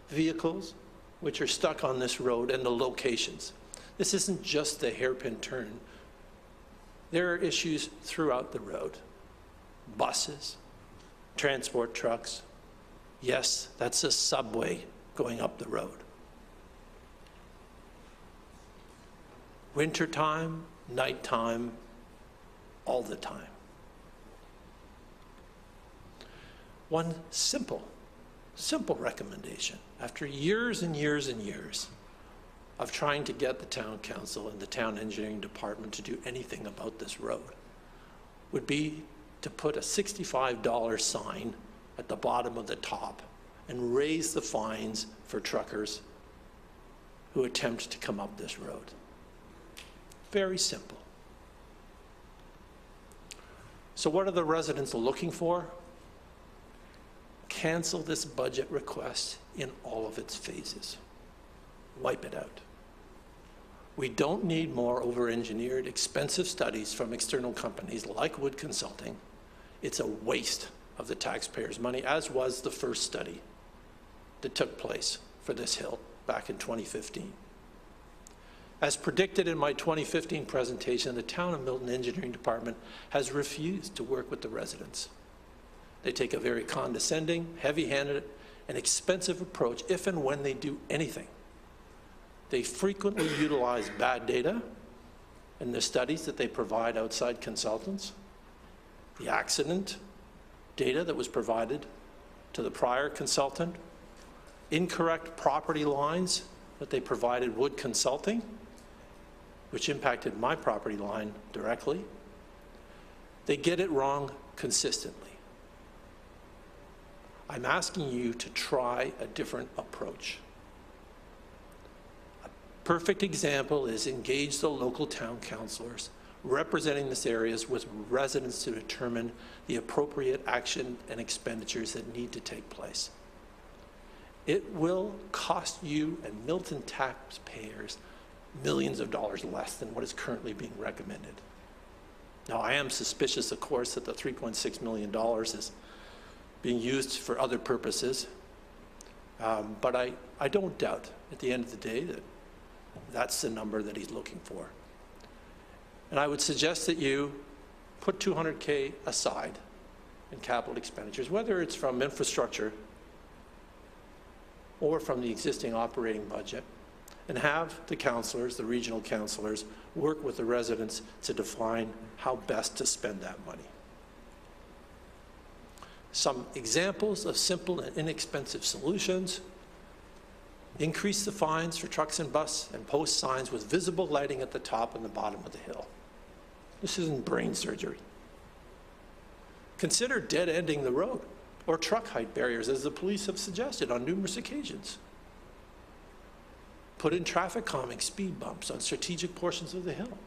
vehicles which are stuck on this road and the locations. This isn't just the hairpin turn. There are issues throughout the road. Buses, transport trucks. Yes, that's a subway going up the road. Wintertime, nighttime, all the time. One simple recommendation. After years and years and years of trying to get the town council and the town engineering department to do anything about this road, would be to put a $65 sign at the bottom of the top and raise the fines for truckers who attempt to come up this road. Very simple. So what are the residents looking for? Cancel this budget request in all of its phases. Wipe it out. We don't need more over-engineered, expensive studies from external companies like Wood Consulting. It's a waste of the taxpayers' money, as was the first study that took place for this hill back in 2015. As predicted in my 2015 presentation, the Town of Milton Engineering Department has refused to work with the residents. They take a very condescending, heavy-handed, and expensive approach if and when they do anything. They frequently utilize bad data in the studies that they provide outside consultants, the accident data that was provided to the prior consultant, incorrect property lines that they provided Wood Consulting, which impacted my property line directly. They get it wrong consistently. I'm asking you to try a different approach. A perfect example is engage the local town councillors representing this areas with residents to determine the appropriate action and expenditures that need to take place. It will cost you and Milton taxpayers millions of dollars less than what is currently being recommended. Now, I am suspicious, of course, that the $3.6 million is being used for other purposes, but I don't doubt at the end of the day that that's the number that he's looking for. And I would suggest that you put $200K aside in capital expenditures, whether it's from infrastructure or from the existing operating budget, and have the councillors, the regional councillors, work with the residents to define how best to spend that money. Some examples of simple and inexpensive solutions: increase the fines for trucks and bus and post signs with visible lighting at the top and the bottom of the hill. This isn't brain surgery. Consider dead-ending the road or truck height barriers, as the police have suggested on numerous occasions. Put in traffic calming speed bumps on strategic portions of the hill.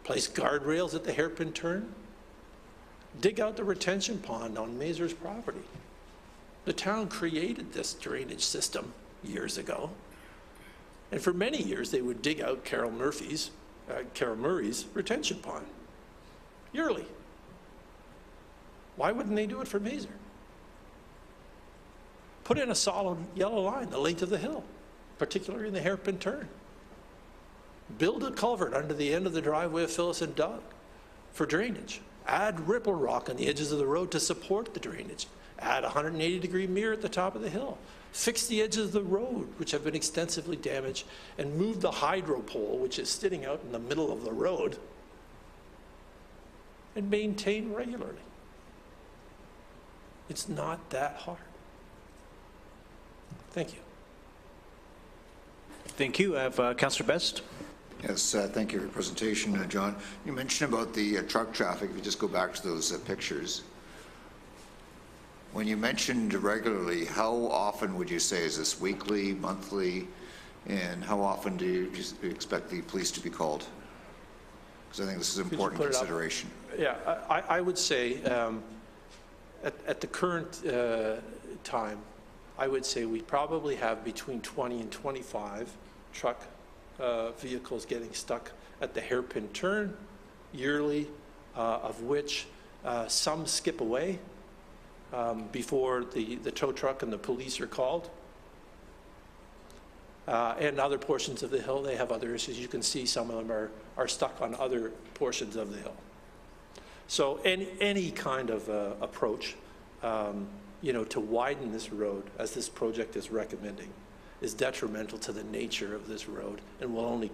Place guardrails at the hairpin turn. Dig out the retention pond on Mazur's property. The town created this drainage system years ago, and for many years they would dig out Carol Murray's retention pond yearly. Why wouldn't they do it for Mazur? Put in a solid yellow line the length of the hill, particularly in the hairpin turn. Build a culvert under the end of the driveway of Phyllis and Doug for drainage. Add ripple rock on the edges of the road to support the drainage. Add a 180-degree mirror at the top of the hill. Fix the edges of the road, which have been extensively damaged, and move the hydro pole, which is sitting out in the middle of the road, and maintain regularly. It's not that hard. Thank you. Thank you. I have Councillor Best. Yes, thank you for your presentation, John. You mentioned about the truck traffic. If you just go back to those pictures. When you mentioned regularly, how often would you say? Is this weekly, monthly, and how often do you expect the police to be called? Because I think this is an important consideration. Yeah, I would say at the current time, I would say we probably have between 20 and 25 truck vehicles getting stuck at the hairpin turn yearly, of which some skip away before the tow truck and the police are called. And other portions of the hill, they have other issues. You can see some of them are stuck on other portions of the hill. So any kind of approach, to widen this road, as this project is recommending, is detrimental to the nature of this road and will only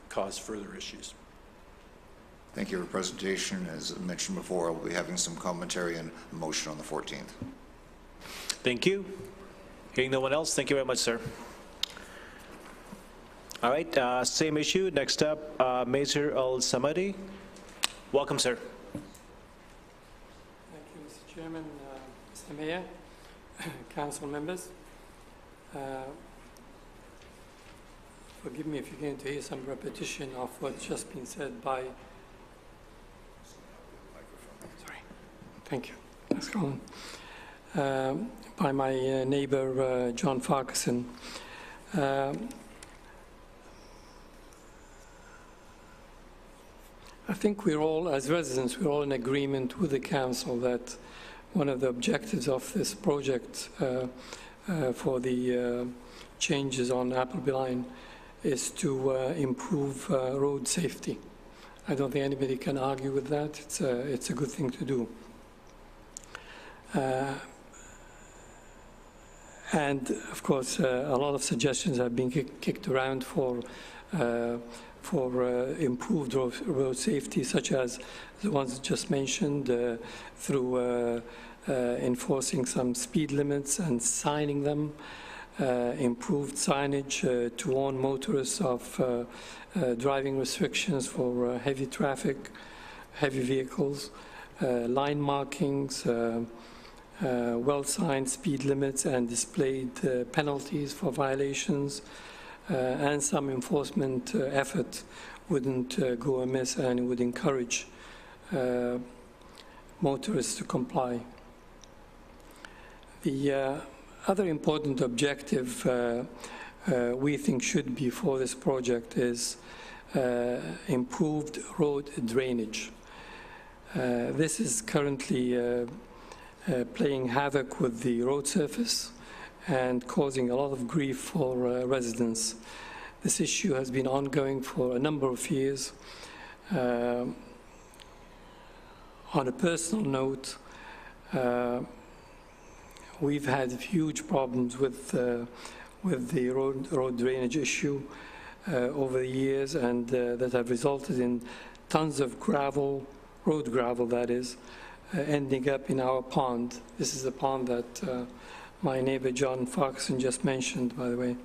cause further issues. Thank you for your presentation. As mentioned before, we'll be having some commentary and a motion on the 14th. Thank you. Hearing no one else, thank you very much, sir. All right, same issue. Next up, Mazer Al-Samadi. Welcome, sir. Thank you, Mr. Chairman, Mr. Mayor, council members. Forgive me if you're going to hear some repetition of what's just been said by... Sorry. Thank you. That's gone. By my neighbor, John Farquharson. I think we're all, as residents, we're all in agreement with the council that one of the objectives of this project for the changes on Appleby Line is to improve road safety. I don't think anybody can argue with that. It's a good thing to do. And of course, a lot of suggestions have been kicked around for improved road safety, such as the ones just mentioned, through enforcing some speed limits and signing them, improved signage to warn motorists of driving restrictions for heavy traffic, heavy vehicles, line markings, well-signed speed limits and displayed penalties for violations, and some enforcement effort wouldn't go amiss and would encourage motorists to comply. The other important objective we think should be for this project is improved road drainage. This is currently playing havoc with the road surface and causing a lot of grief for residents. This issue has been ongoing for a number of years. On a personal note, we've had huge problems with the road drainage issue over the years, and that have resulted in tons of gravel, road gravel that is, ending up in our pond. This is the pond that my neighbor John Farquharson just mentioned, by the way.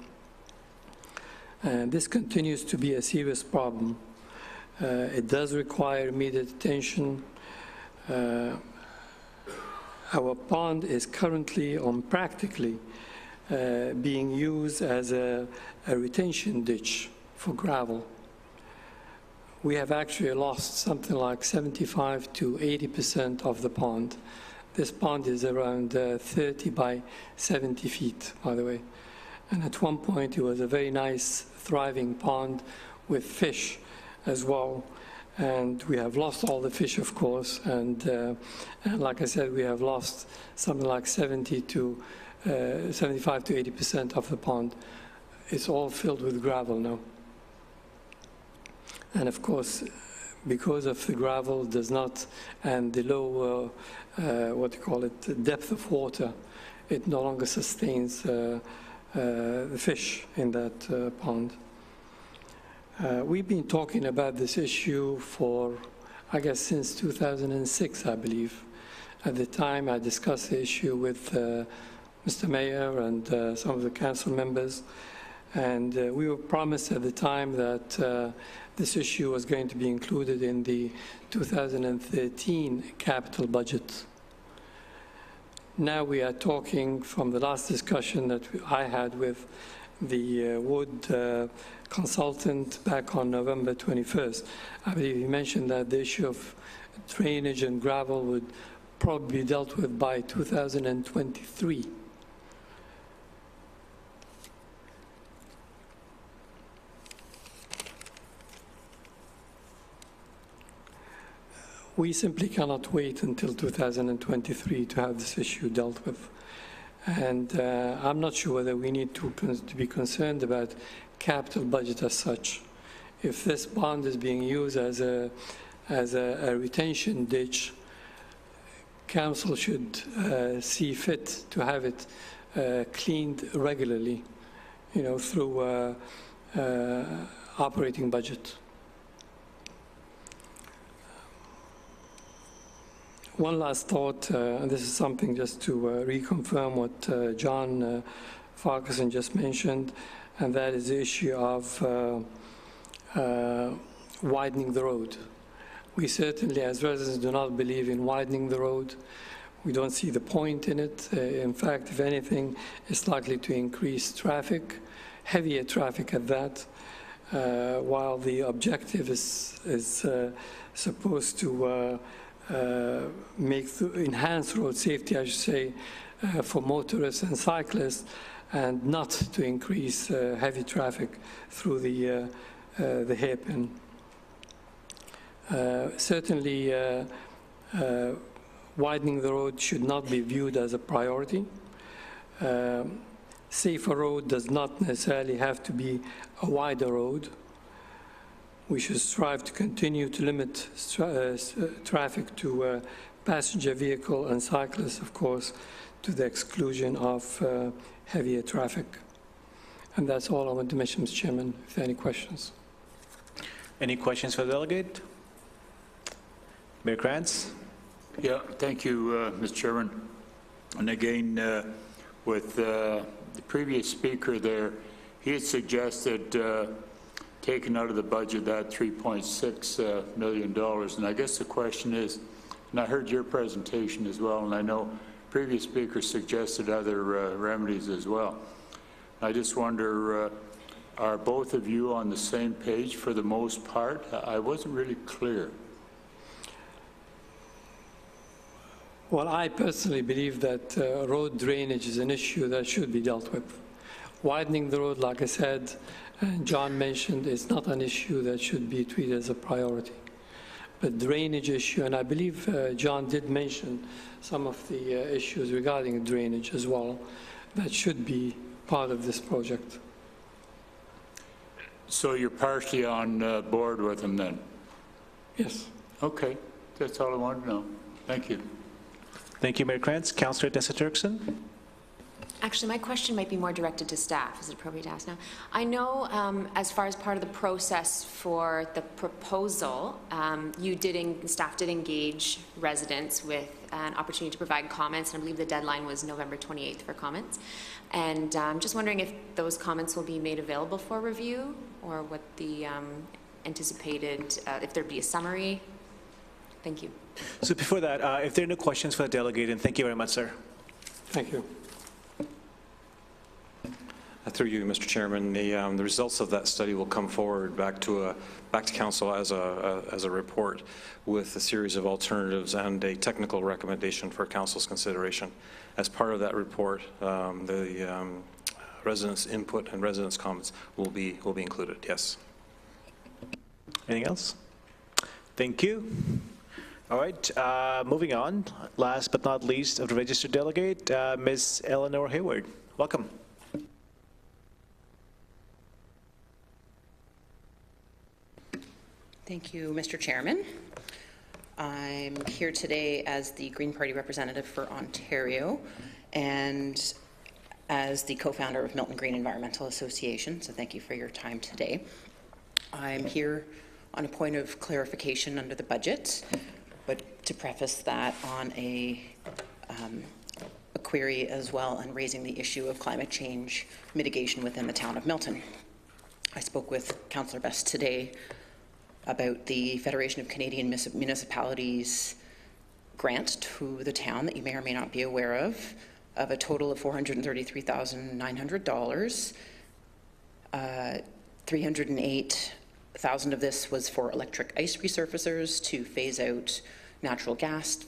And this continues to be a serious problem. It does require immediate attention. Our pond is currently practically being used as a retention ditch for gravel. We have actually lost something like 75 to 80% of the pond. This pond is around 30 by 70 feet, by the way. And at one point, it was a very nice, thriving pond with fish as well. And we have lost all the fish, of course. And like I said, we have lost something like 75 to 80% of the pond. It's all filled with gravel now. And of course, because of the gravel does not, and the low, depth of water, it no longer sustains the fish in that pond. We've been talking about this issue for, I guess, since 2006, I believe. At the time, I discussed the issue with Mr. Mayor and some of the council members, and we were promised at the time that this issue was going to be included in the 2013 capital budget. Now we are talking, from the last discussion that I had with the Wood consultant back on November 21st, I believe he mentioned that the issue of drainage and gravel would probably be dealt with by 2023. We simply cannot wait until 2023 to have this issue dealt with. And I'm not sure whether we need to be concerned about capital budget as such. If this bond is being used as a retention ditch, council should see fit to have it cleaned regularly, through operating budget. One last thought, and this is something just to reconfirm what John Farquharson just mentioned, and that is the issue of widening the road. We certainly, as residents, do not believe in widening the road. We don't see the point in it. In fact, if anything, it's likely to increase traffic, heavier traffic at that, while the objective is supposed to enhance road safety, I should say, for motorists and cyclists, and not to increase heavy traffic through the hairpin. Certainly, widening the road should not be viewed as a priority. Safer road does not necessarily have to be a wider road. We should strive to continue to limit traffic to passenger vehicle and cyclists, of course, to the exclusion of heavier traffic. And that's all I want to mention, Mr. Chairman, if there are any questions. Any questions for the delegate? Mayor Krantz? Yeah, thank you, Mr. Chairman. And again, with the previous speaker there, he had suggested taking out of the budget that $3.6 million. And I guess the question is, and I heard your presentation as well, and I know previous speakers suggested other remedies as well. I just wonder, are both of you on the same page for the most part? I wasn't really clear. Well, I personally believe that road drainage is an issue that should be dealt with. Widening the road, like I said, and John mentioned, is not an issue that should be treated as a priority. But drainage issue, and I believe John did mention some of the issues regarding drainage as well, that should be part of this project. So you're partially on board with him then? Yes. Okay, that's all I wanted to know. Thank you. Thank you, Mayor Krantz. Councillor Tessa Turkson? Actually, my question might be more directed to staff. Is it appropriate to ask now? I know as far as part of the process for the proposal, staff did engage residents with an opportunity to provide comments, and I believe the deadline was November 28th for comments. And I'm just wondering if those comments will be made available for review, or what the anticipated, if there'd be a summary. Thank you. So before that, if there are no questions for the delegate, and thank you very much, sir. Thank you. Through you, Mr. Chairman, the results of that study will come forward back to council as a report with a series of alternatives and a technical recommendation for council's consideration. As part of that report, the residents' input and residents' comments will be included. Yes. Anything else? Thank you. All right, moving on. Last but not least of the registered delegate, Ms. Eleanor Hayward. Welcome. Thank you, Mr. Chairman. I'm here today as the Green Party representative for Ontario and as the co-founder of Milton Green Environmental Association, so thank you for your time today. I'm here on a point of clarification under the budget, but to preface that on a query as well and raising the issue of climate change mitigation within the town of Milton. I spoke with Councillor Best today about the Federation of Canadian Municipalities grant to the town that you may or may not be aware of a total of $433,900. $308,000 of this was for electric ice resurfacers to phase out natural gas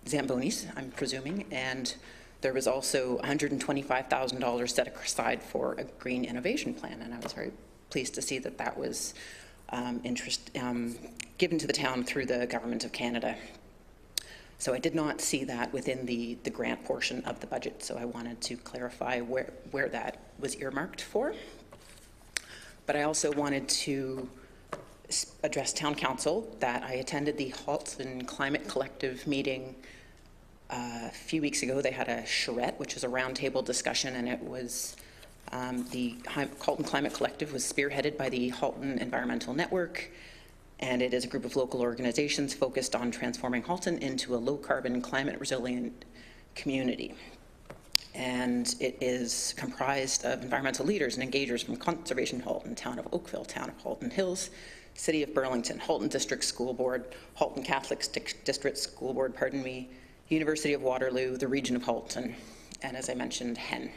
Zambonis, I'm presuming, and there was also $125,000 set aside for a green innovation plan, and I was very pleased to see that that was given to the town through the Government of Canada. So I did not see that within the grant portion of the budget, so I wanted to clarify where that was earmarked for. But I also wanted to address Town Council that I attended the Halton Climate Collective meeting a few weeks ago. They had a charrette, which is a roundtable discussion, and it was The Halton Climate Collective was spearheaded by the Halton Environmental Network, and it is a group of local organizations focused on transforming Halton into a low-carbon, climate-resilient community. And it is comprised of environmental leaders and engagers from Conservation Halton, Town of Oakville, Town of Halton Hills, City of Burlington, Halton District School Board, Halton Catholic District School Board, University of Waterloo, the Region of Halton, and as I mentioned, HEN.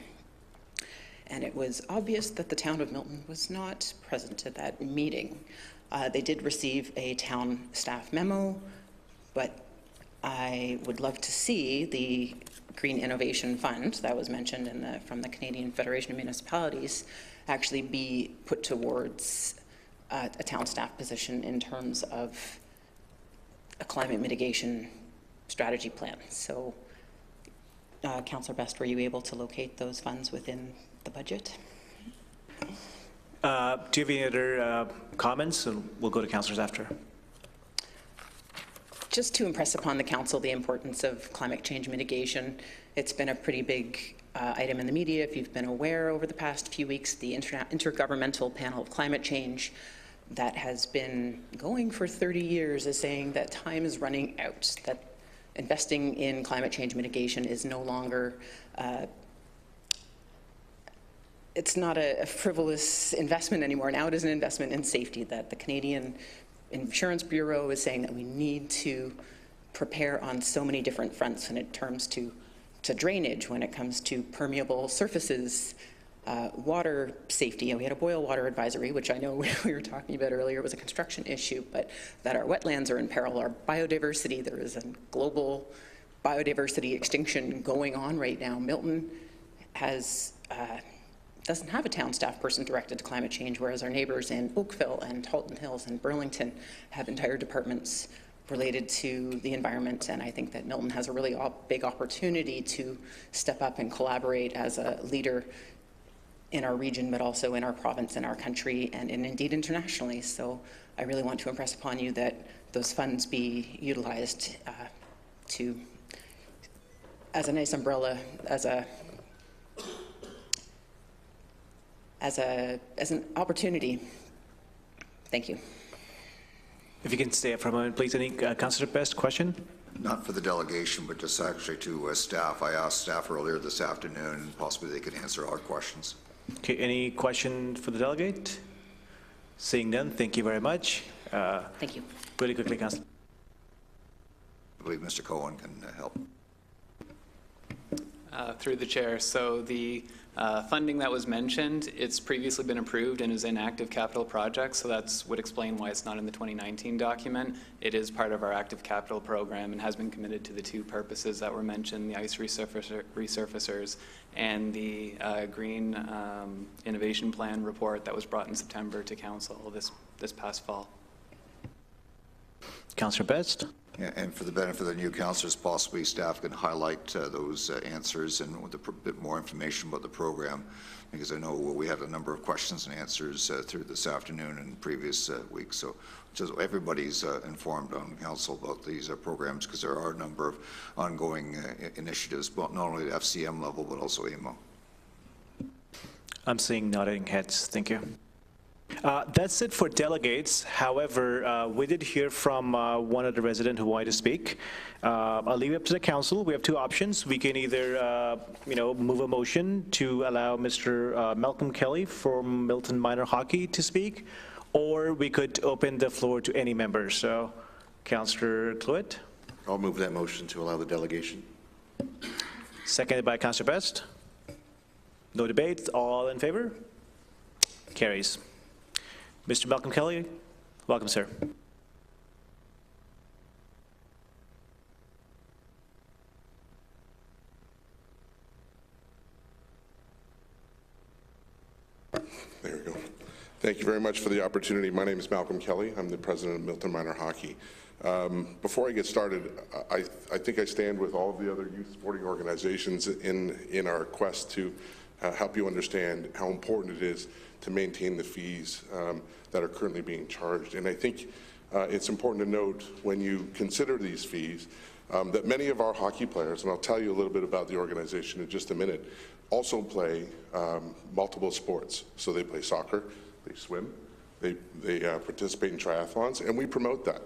And it was obvious that the Town of Milton was not present at that meeting. They did receive a town staff memo, but I would love to see the Green Innovation Fund that was mentioned from the Canadian Federation of Municipalities actually be put towards a town staff position in terms of a climate mitigation strategy plan. So, Councillor Best, were you able to locate those funds within the budget? Do you have any other comments? And we'll go to councillors after. Just to impress upon the council the importance of climate change mitigation. It's been a pretty big item in the media. If you've been aware over the past few weeks, the Intergovernmental Panel of Climate Change that has been going for 30 years is saying that time is running out, that investing in climate change mitigation is no longer, it's not a frivolous investment anymore. Now it is an investment in safety, that the Canadian Insurance Bureau is saying that we need to prepare on so many different fronts when it comes to drainage, when it comes to permeable surfaces, water safety. We had a boil water advisory, which I know we were talking about earlier was a construction issue, but that our wetlands are in peril, our biodiversity, there is a global biodiversity extinction going on right now. Milton has doesn't have a town staff person directed to climate change, whereas our neighbors in Oakville and Halton Hills and Burlington have entire departments related to the environment. And I think that Milton has a really big opportunity to step up and collaborate as a leader in our region, but also in our province, in our country, and indeed internationally. So I really want to impress upon you that those funds be utilized as a nice umbrella, as an opportunity. Thank you. If you can stay up for a moment, please. Any Councillor Best question? Not for the delegation, but just actually to staff. I asked staff earlier this afternoon, and possibly they could answer our questions. Okay, any question for the delegate? Seeing none, thank you very much. Thank you. Really quickly, Councillor. I believe Mr. Cohen can help. Through the chair. So the funding that was mentioned, it's previously been approved and is in active capital projects, so that would explain why it's not in the 2019 document. It is part of our active capital program and has been committed to the two purposes that were mentioned, the ice resurfacers and the Green Innovation Plan report that was brought in September to Council this past fall. Councillor Best. Yeah, and for the benefit of the new councillors, possibly staff can highlight those answers and with a bit more information about the program, because I know we had a number of questions and answers through this afternoon and previous weeks. So just everybody's informed on council about these programs, because there are a number of ongoing initiatives, but not only at FCM level, but also AMO. I'm seeing nodding heads. Thank you. That's it for delegates. However, we did hear from one of the residents who wanted to speak. I'll leave it up to the council. We have two options. We can either, move a motion to allow Mr. Malcolm Kelly from Milton Minor Hockey to speak, or we could open the floor to any member. So, Councillor Cluett. I'll move that motion to allow the delegation. Seconded by Councillor Best. No debate. All in favor? Carries. Mr. Malcolm Kelly, welcome, sir. There we go. Thank you very much for the opportunity. My name is Malcolm Kelly. I'm the president of Milton Minor Hockey. Before I get started, I think I stand with all of the other youth sporting organizations in our quest to help you understand how important it is to maintain the fees that are currently being charged. And I think it's important to note when you consider these fees that many of our hockey players, and I'll tell you a little bit about the organization in just a minute, also play multiple sports. So they play soccer, they swim, they participate in triathlons, and we promote that,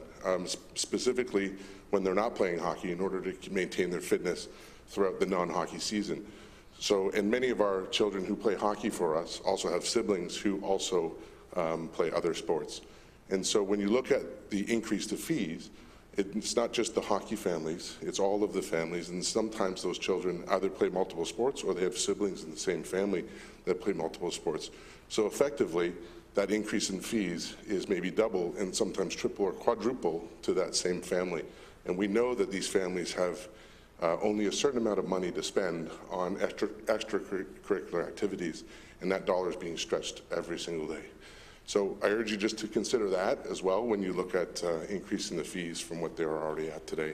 specifically when they're not playing hockey in order to maintain their fitness throughout the non-hockey season. So, and many of our children who play hockey for us also have siblings who also play other sports. And so when you look at the increase to fees, it's not just the hockey families, it's all of the families, and sometimes those children either play multiple sports or they have siblings in the same family that play multiple sports. So effectively, that increase in fees is maybe double and sometimes triple or quadruple to that same family. And we know that these families have only a certain amount of money to spend on extracurricular activities, and that dollar is being stretched every single day. So I urge you just to consider that as well when you look at increasing the fees from what they are already at today.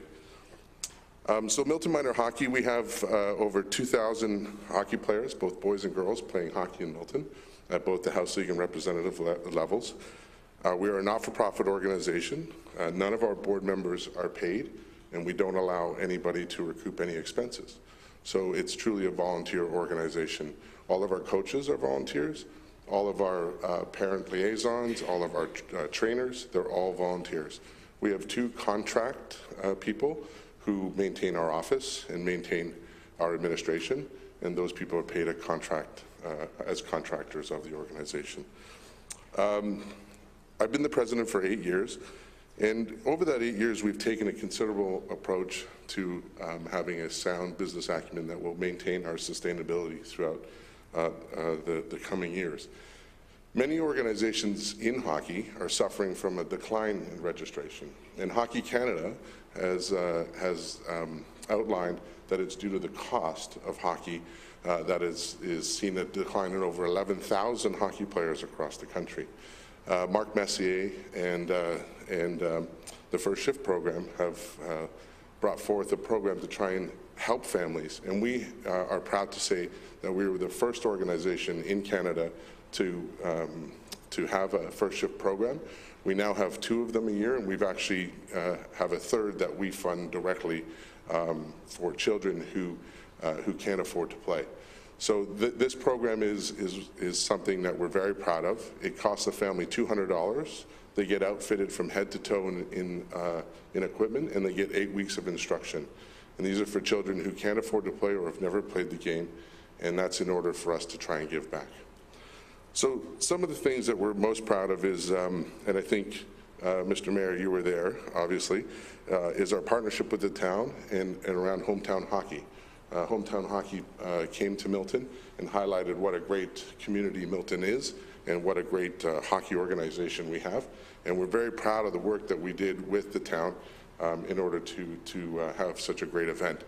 So Milton Minor Hockey, we have over 2,000 hockey players, both boys and girls, playing hockey in Milton at both the House League and representative levels. We are a not-for-profit organization. None of our board members are paid, and we don't allow anybody to recoup any expenses. So it's truly a volunteer organization. All of our coaches are volunteers. All of our parent liaisons, all of our trainers, they're all volunteers. We have 2 contract people who maintain our office and maintain our administration, and those people are paid a contract as contractors of the organization. I've been the president for 8 years, and over that 8 years, we've taken a considerable approach to having a sound business acumen that will maintain our sustainability throughout the coming years. Many organizations in hockey are suffering from a decline in registration, and Hockey Canada has outlined that it's due to the cost of hockey that is seen a decline in over 11,000 hockey players across the country. Marc Messier and the First Shift program have brought forth a program to try and help families, and we are proud to say that we were the first organization in Canada to have a First Shift program. We now have 2 of them a year, and we've actually have a third that we fund directly for children who can't afford to play. So this program is something that we're very proud of. It costs a family $200. They get outfitted from head to toe in equipment, and they get 8 weeks of instruction. And these are for children who can't afford to play or have never played the game, and that's in order for us to try and give back. So some of the things that we're most proud of is, and I think, Mr. Mayor, you were there, obviously, is our partnership with the town and around hometown hockey. Hometown hockey came to Milton and highlighted what a great community Milton is and what a great hockey organization we have. And we're very proud of the work that we did with the town in order to have such a great event.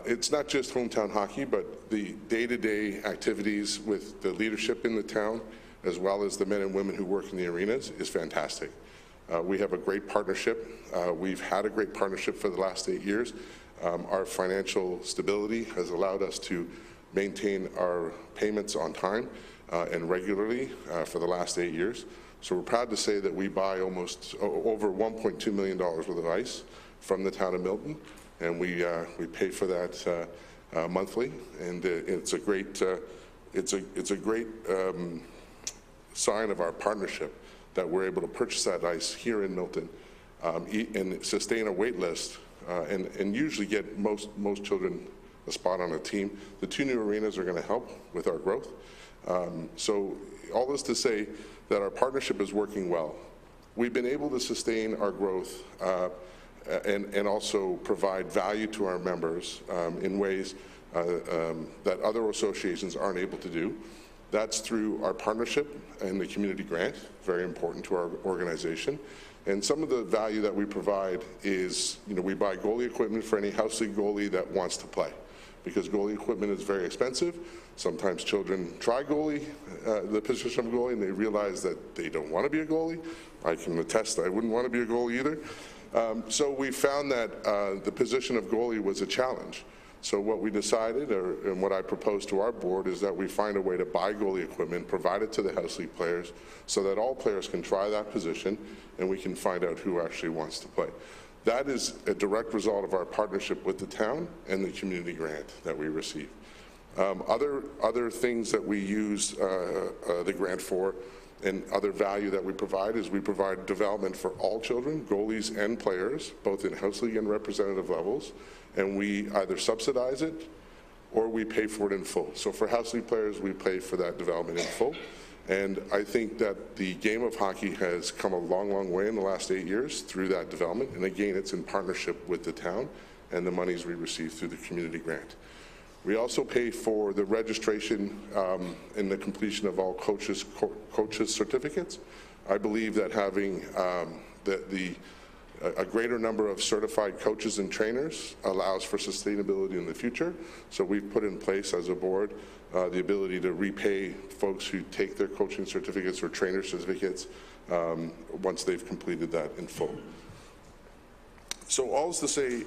It's not just hometown hockey, but the day-to-day activities with the leadership in the town, as well as the men and women who work in the arenas, is fantastic. We have a great partnership. We've had a great partnership for the last 8 years. Our financial stability has allowed us to maintain our payments on time and regularly for the last 8 years. So we're proud to say that we buy almost over $1.2 million worth of ice from the town of Milton, and we pay for that monthly, and it's a great sign of our partnership that we're able to purchase that ice here in Milton and sustain a wait list and usually get most children a spot on a team. The 2 new arenas are going to help with our growth. So all this to say that our partnership is working well. We've been able to sustain our growth and also provide value to our members in ways that other associations aren't able to do. That's through our partnership and the community grant, very important to our organization. And some of the value that we provide is, we buy goalie equipment for any house league goalie that wants to play, because goalie equipment is very expensive. Sometimes children try goalie, the position of goalie, and they realize that they don't want to be a goalie. I can attest I wouldn't want to be a goalie either. So we found that the position of goalie was a challenge. So what we decided, and what I proposed to our board, is that we find a way to buy goalie equipment, provide it to the house league players, so that all players can try that position, and we can find out who actually wants to play. That is a direct result of our partnership with the town and the community grant that we receive. Other things that we use the grant for and other value that we provide is we provide development for all children, goalies and players, both in house league and representative levels, and we either subsidize it or we pay for it in full. So for house league players, we pay for that development in full. And I think that the game of hockey has come a long, long way in the last 8 years through that development. And again, it's in partnership with the town and the monies we receive through the community grant. We also pay for the registration and the completion of all coaches' certificates. I believe that having a greater number of certified coaches and trainers allows for sustainability in the future. So we've put in place as a board the ability to repay folks who take their coaching certificates or trainer certificates once they've completed that in full. So all's to say,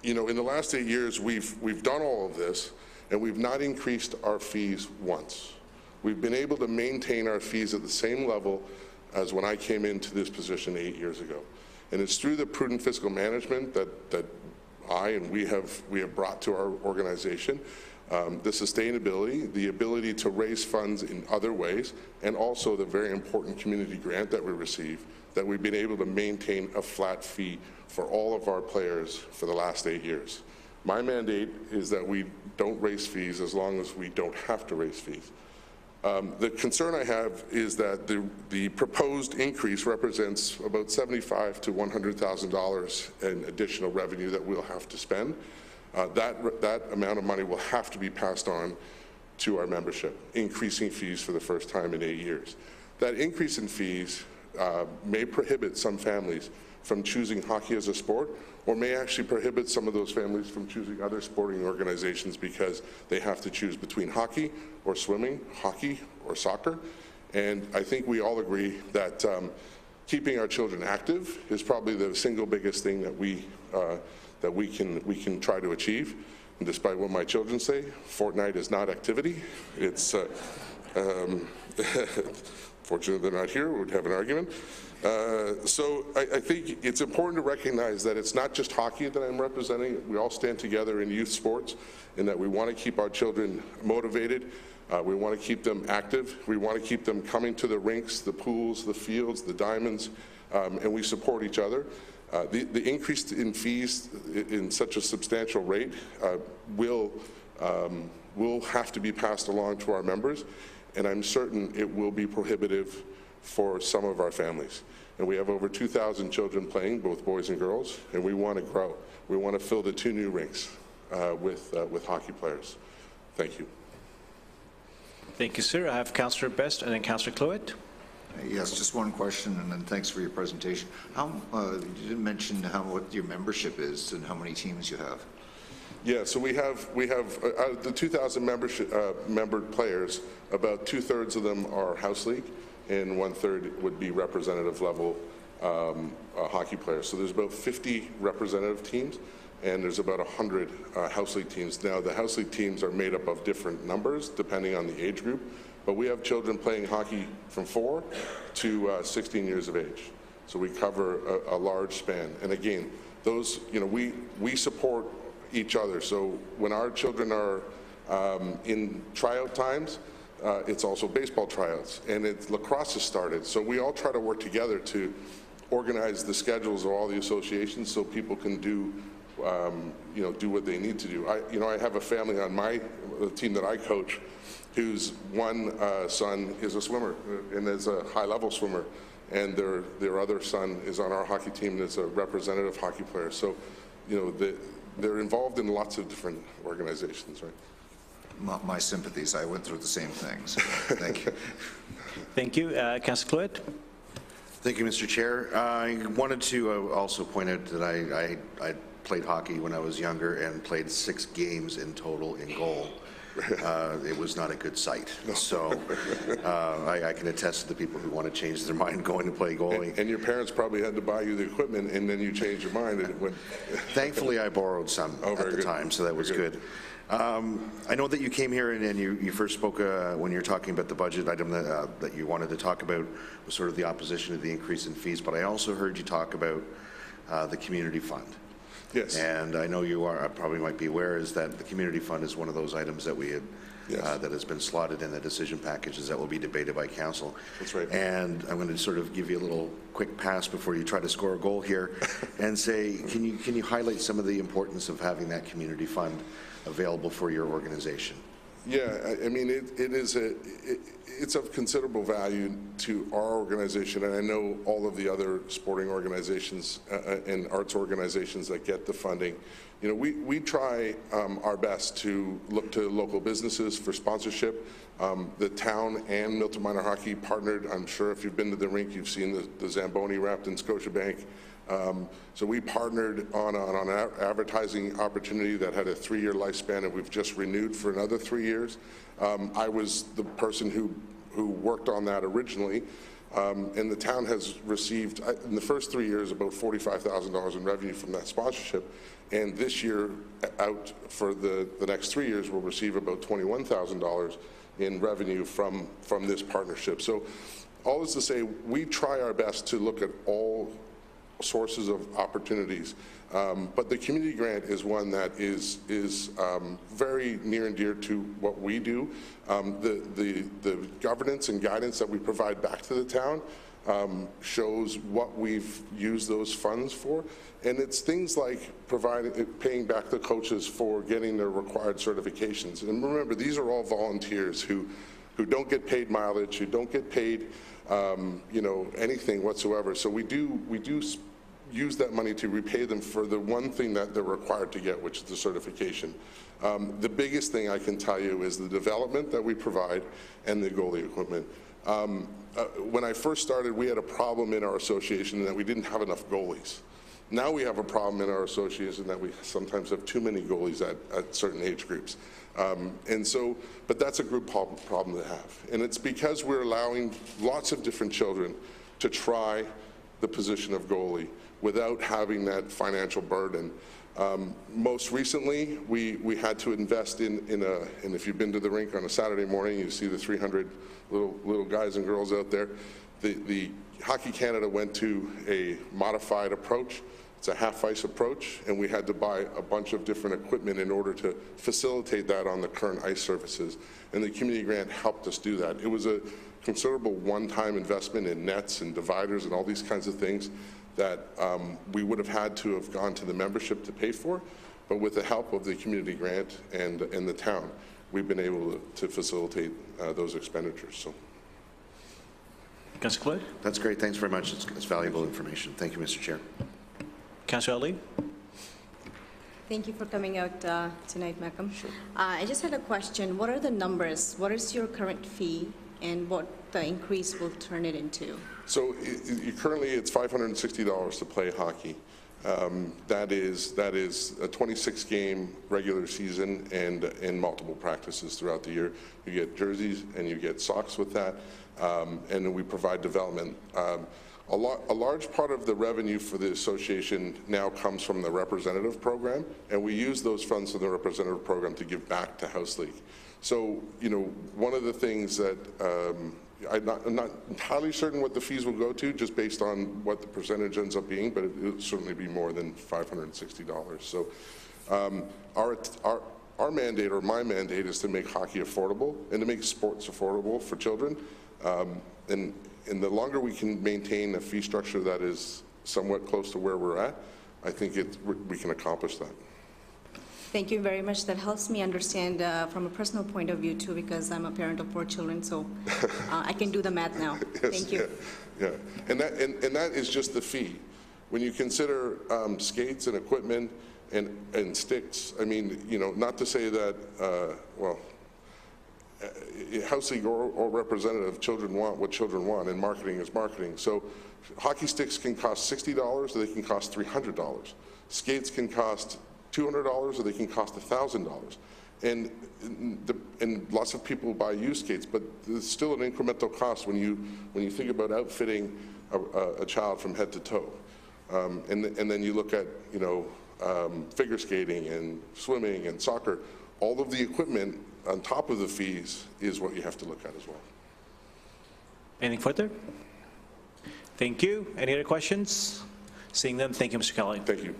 you know, in the last 8 years, we've done all of this, and we've not increased our fees once. We've been able to maintain our fees at the same level as when I came into this position 8 years ago. And it's through the prudent fiscal management that I and we have brought to our organization, the sustainability, the ability to raise funds in other ways, and also the very important community grant that we receive, that we've been able to maintain a flat fee for all of our players for the last 8 years. My mandate is that we don't raise fees as long as we don't have to raise fees. The concern I have is that the proposed increase represents about $75,000 to $100,000 in additional revenue that we'll have to spend. That amount of money will have to be passed on to our membership, increasing fees for the first time in 8 years. That increase in fees may prohibit some families from choosing hockey as a sport, or may actually prohibit some of those families from choosing other sporting organizations because they have to choose between hockey or swimming, hockey or soccer. And I think we all agree that keeping our children active is probably the single biggest thing that we can try to achieve. And despite what my children say, Fortnite is not activity. It's fortunately they're not here, we would have an argument. So I think it's important to recognize that it's not just hockey that I'm representing. We all stand together in youth sports in that we want to keep our children motivated. We want to keep them active. We want to keep them coming to the rinks, the pools, the fields, the diamonds, and we support each other. The increase in fees in such a substantial rate will have to be passed along to our members, and I'm certain it will be prohibitive for some of our families. And we have over 2,000 children playing, both boys and girls, and we want to grow. We want to fill the 2 new rinks with hockey players. Thank you. Thank you, sir. I have Councillor Best and then Councillor Clowett. Yes, just one question, and then thanks for your presentation. You didn't mention what your membership is and how many teams you have. Yeah, so we have out of the 2,000 membered players, about 2/3 of them are house league, and 1/3 would be representative level hockey players. So there's about 50 representative teams, and there's about 100 house league teams. Now, the house league teams are made up of different numbers depending on the age group, but we have children playing hockey from 4 to 16 years of age. So we cover a large span. And again, those, you know, we support each other. So when our children are in tryout times, it's also baseball tryouts, and lacrosse has started. So we all try to work together to organize the schedules of all the associations so people can do, do what they need to do. I have a family on the team that I coach whose one son is a swimmer and is a high-level swimmer, and their other son is on our hockey team and is a representative hockey player. So, they're involved in lots of different organizations, right? My sympathies. I went through the same things. Thank you. Thank you. Councillor Clowett. Thank you, Mr. Chair. I wanted to also point out that I played hockey when I was younger and played 6 games in total in goal. It was not a good sight. So I can attest to the people who want to change their mind going to play goalie. And your parents probably had to buy you the equipment, and then you changed your mind. And it went Thankfully, I borrowed some at the time, so that was good. I know that you came here and you first spoke when you were talking about the budget item that you wanted to talk about was sort of the opposition to the increase in fees, but I also heard you talk about the community fund. Yes. And I know you are, probably might be aware, is that the community fund is one of those items that we had, that has been slotted in the decision packages that will be debated by council. That's right. And I'm going to sort of give you a little quick pass before you try to score a goal here and say, can you highlight some of the importance of having that community fund available for your organization? Yeah, I mean, it's of considerable value to our organization, and I know all of the other sporting organizations and arts organizations that get the funding. You know, we try our best to look to local businesses for sponsorship. The town and Milton Minor Hockey partnered. I'm sure if you've been to the rink, you've seen the Zamboni wrapped in Scotiabank. So we partnered on an advertising opportunity that had a 3-year lifespan, and we've just renewed for another 3 years. I was the person who worked on that originally, and the town has received, in the first 3 years, about $45,000 in revenue from that sponsorship. And this year, out for the next 3 years, we'll receive about $21,000 in revenue from this partnership. So all is to say, we try our best to look at all sources of opportunities. But the community grant is one that is very near and dear to what we do. The governance and guidance that we provide back to the town shows what we've used those funds for. And it's things like paying back the coaches for getting their required certifications. And remember, these are all volunteers who don't get paid mileage, who don't get paid anything whatsoever. So we do use that money to repay them for the one thing that they're required to get, which is the certification. The biggest thing I can tell you is the development that we provide and the goalie equipment. When I first started, we had a problem in our association in that we didn't have enough goalies. Now we have a problem in our association that we sometimes have too many goalies at certain age groups. But that's a group problem to have. And it's because we're allowing lots of different children to try the position of goalie without having that financial burden. Most recently, we had to invest and if you've been to the rink on a Saturday morning, you see the 300 little guys and girls out there. The Hockey Canada went to a modified approach. It's a half-ice approach, and we had to buy a bunch of different equipment in order to facilitate that on the current ice surfaces. And the community grant helped us do that. It was a considerable one-time investment in nets and dividers and all these kinds of things that we would have had to have gone to the membership to pay for, but with the help of the community grant and the town, we've been able to facilitate those expenditures. So. Councillor Cloyd? That's great. Thanks very much. It's valuable information. Thank you, Mr. Chair. Councillor Ali? Thank you for coming out tonight, Malcolm. Sure. I just had a question. What are the numbers? What is your current fee, and what the increase will turn it into? So currently it's $560 to play hockey. That is a 26-game regular season and multiple practices throughout the year. You get jerseys and you get socks with that, and then we provide development. A large part of the revenue for the association now comes from the representative program, and we use those funds from the representative program to give back to House League. So, one of the things that I'm not entirely certain what the fees will go to, just based on what the percentage ends up being, but it will certainly be more than $560. So, our mandate, or my mandate, is to make hockey affordable and to make sports affordable for children. And the longer we can maintain a fee structure that is somewhat close to where we're at, I think we can accomplish that. Thank you very much. That helps me understand from a personal point of view too, because I'm a parent of 4 children, so I can do the math now. Yes, thank you. Yeah. And that is just the fee. When you consider skates and equipment and sticks, I mean, not to say that, House League or representative, children want what children want, and marketing is marketing. So hockey sticks can cost $60, or they can cost $300. Skates can cost $200, or they can cost $1,000. And lots of people buy used skates, but there's still an incremental cost when you think about outfitting a child from head to toe. And then you look at figure skating and swimming and soccer. All of the equipment on top of the fees is what you have to look at as well. Anything further? Thank you. Any other questions? Seeing none, thank you, Mr. Kelly. Thank you.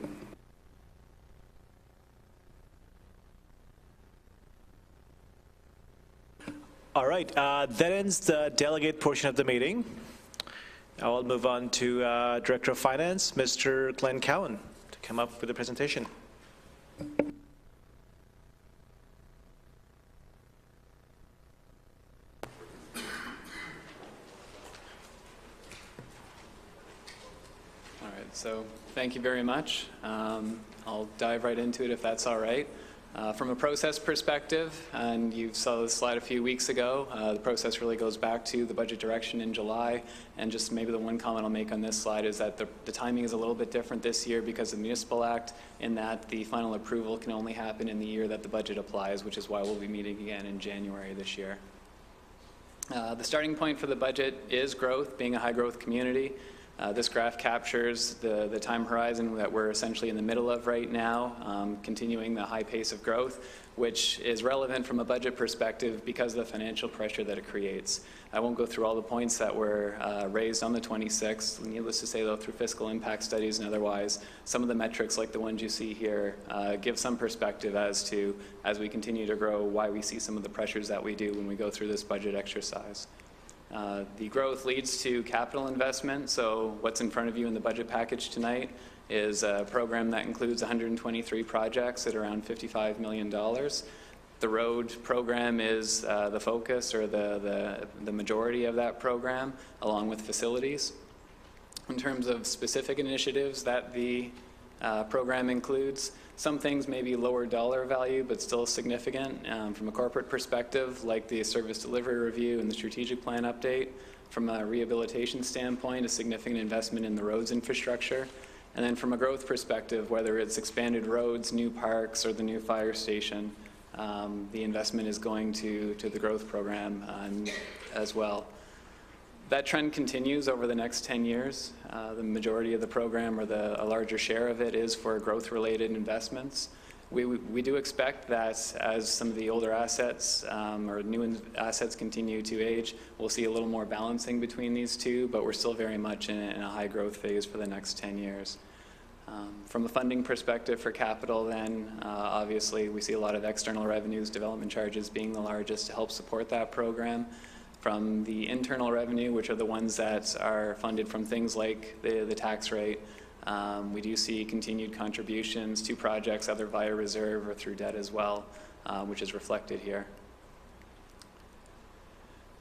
All right, that ends the delegate portion of the meeting. I will move on to Director of Finance, Mr. Glenn Cowan, to come up with a presentation. All right, so thank you very much. I'll dive right into it if that's all right. From a process perspective, and you saw this slide a few weeks ago, the process really goes back to the budget direction in July, and just maybe the one comment I'll make on this slide is that the timing is a little bit different this year because of the Municipal Act, in that the final approval can only happen in the year that the budget applies, which is why we'll be meeting again in January this year. The starting point for the budget is growth, being a high-growth community. This graph captures the time horizon that we're essentially in the middle of right now, continuing the high pace of growth, which is relevant from a budget perspective because of the financial pressure that it creates. I won't go through all the points that were raised on the 26th. Needless to say, though, through fiscal impact studies and otherwise, some of the metrics like the ones you see here give some perspective as to, as we continue to grow, why we see some of the pressures that we do when we go through this budget exercise. The growth leads to capital investment, so what's in front of you in the budget package tonight is a program that includes 123 projects at around $55 million. The road program is the focus, or the majority of that program, along with facilities. In terms of specific initiatives that the program includes, some things may be lower dollar value, but still significant from a corporate perspective, like the service delivery review and the strategic plan update. From a rehabilitation standpoint, a significant investment in the roads infrastructure. And then from a growth perspective, whether it's expanded roads, new parks, or the new fire station, the investment is going to the growth program as well. That trend continues over the next 10 years. The majority of the program, or a larger share of it, is for growth-related investments. We do expect that as some of the older assets or new assets continue to age, we'll see a little more balancing between these two, but we're still very much in a high growth phase for the next 10 years. From a funding perspective for capital then, obviously we see a lot of external revenues, development charges being the largest to help support that program. From the internal revenue, which are the ones that are funded from things like the tax rate, we do see continued contributions to projects, either via reserve or through debt as well, which is reflected here.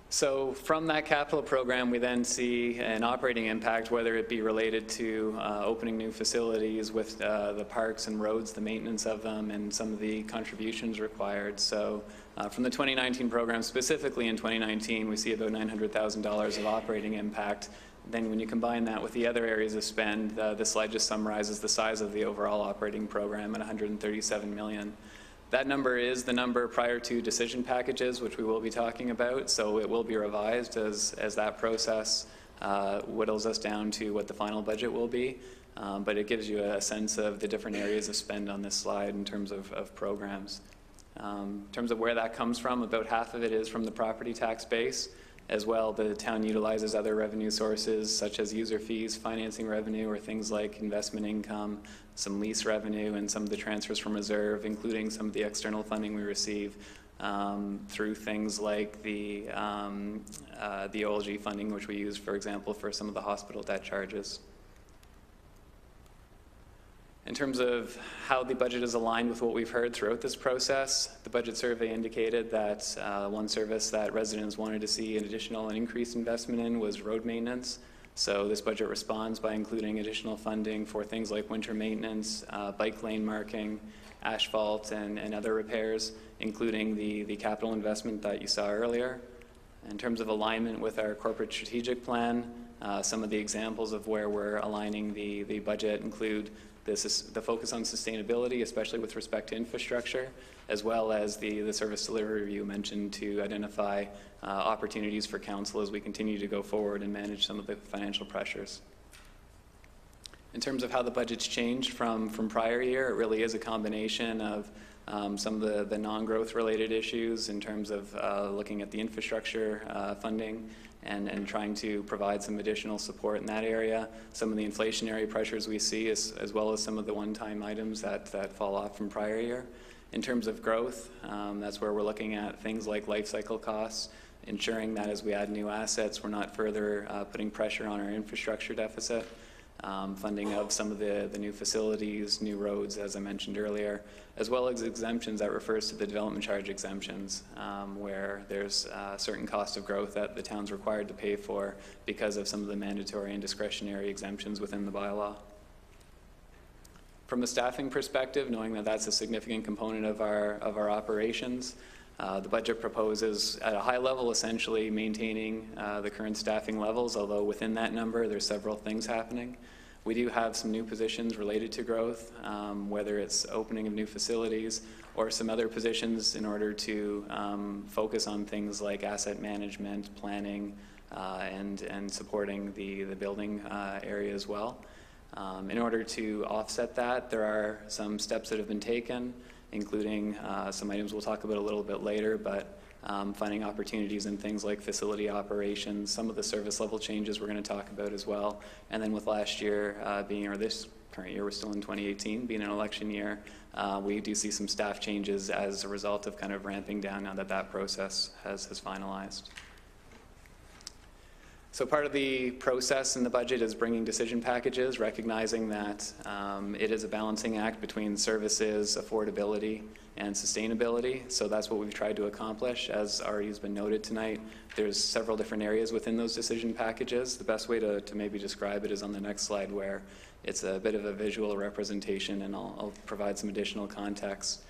So from that capital program, we then see an operating impact, whether it be related to opening new facilities with the parks and roads, the maintenance of them, and some of the contributions required. So from the 2019 program, specifically in 2019, we see about $900,000 of operating impact. Then when you combine that with the other areas of spend, this slide just summarizes the size of the overall operating program at $137 million. That number is the number prior to decision packages, which we will be talking about, so it will be revised as that process whittles us down to what the final budget will be. But it gives you a sense of the different areas of spend on this slide in terms of programs. In terms of where that comes from, about half of it is from the property tax base. As well, the town utilizes other revenue sources such as user fees, financing revenue, or things like investment income, some lease revenue, and some of the transfers from reserve, including some of the external funding we receive through things like the OLG funding, which we use, for example, for some of the hospital debt charges. In terms of how the budget is aligned with what we've heard throughout this process, the budget survey indicated that one service that residents wanted to see an additional and increased investment in was road maintenance. So this budget responds by including additional funding for things like winter maintenance, bike lane marking, asphalt, and other repairs, including the capital investment that you saw earlier. In terms of alignment with our corporate strategic plan, some of the examples of where we're aligning the budget include the focus on sustainability, especially with respect to infrastructure, as well as the service delivery review mentioned to identify opportunities for council as we continue to go forward and manage some of the financial pressures. In terms of how the budget's changed from prior year, it really is a combination of some of the non-growth related issues in terms of looking at the infrastructure funding and trying to provide some additional support in that area. Some of the inflationary pressures we see as well as some of the one-time items that fall off from prior year. In terms of growth, that's where we're looking at things like life cycle costs, ensuring that as we add new assets, we're not further putting pressure on our infrastructure deficit. Funding of some of the new facilities, new roads, as I mentioned earlier, as well as exemptions. That refers to the development charge exemptions, where there's certain cost of growth that the town's required to pay for because of some of the mandatory and discretionary exemptions within the bylaw. From a staffing perspective, knowing that that's a significant component of our operations, the budget proposes at a high level essentially maintaining the current staffing levels, although within that number there's several things happening. We do have some new positions related to growth, whether it's opening of new facilities or some other positions in order to focus on things like asset management, planning, and supporting the building area as well. In order to offset that, there are some steps that have been taken, including some items we'll talk about a little bit later, but finding opportunities in things like facility operations, some of the service level changes we're going to talk about as well. And then with last year or this current year, we're still in 2018, being an election year, we do see some staff changes as a result of kind of ramping down now that that process has finalized. So part of the process in the budget is bringing decision packages, recognizing that it is a balancing act between services, affordability, and sustainability. So that's what we've tried to accomplish. As already has been noted tonight, there's several different areas within those decision packages. The best way to maybe describe it is on the next slide, where it's a bit of a visual representation, and I'll provide some additional context.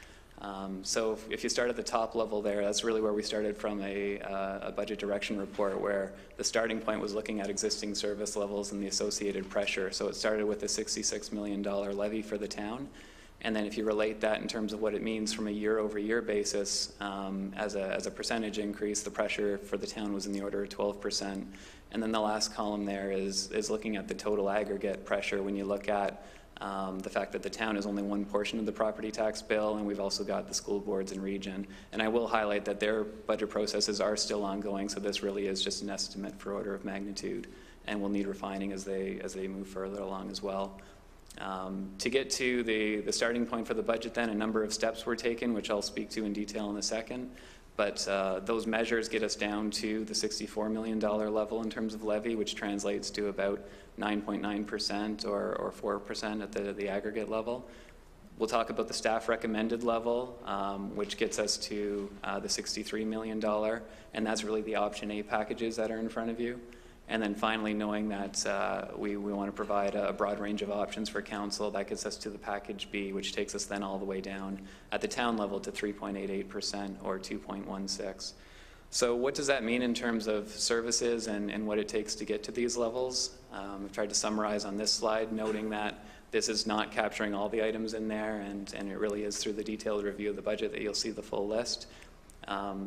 So if you start at the top level there, that's really where we started from a budget direction report, where the starting point was looking at existing service levels and the associated pressure. So it started with a $66 million levy for the town. And then if you relate that in terms of what it means from a year-over-year basis, as a percentage increase, the pressure for the town was in the order of 12%. And then the last column there is looking at the total aggregate pressure when you look at the fact that the town is only one portion of the property tax bill, and we've also got the school boards and region. And I will highlight that their budget processes are still ongoing, so this really is just an estimate for order of magnitude, and will need refining as they move further along as well. To get to the starting point for the budget then, a number of steps were taken, which I'll speak to in detail in a second. But those measures get us down to the $64 million level in terms of levy, which translates to about 9.9% or 4% at the aggregate level. We'll talk about the staff recommended level, which gets us to the $63 million, and that's really the option A packages that are in front of you. And then finally, knowing that we want to provide a broad range of options for council, that gets us to the package B, which takes us then all the way down at the town level to 3.88% or 2.16. So what does that mean in terms of services and what it takes to get to these levels? I've tried to summarize on this slide, noting that this is not capturing all the items in there, and it really is through the detailed review of the budget that you'll see the full list.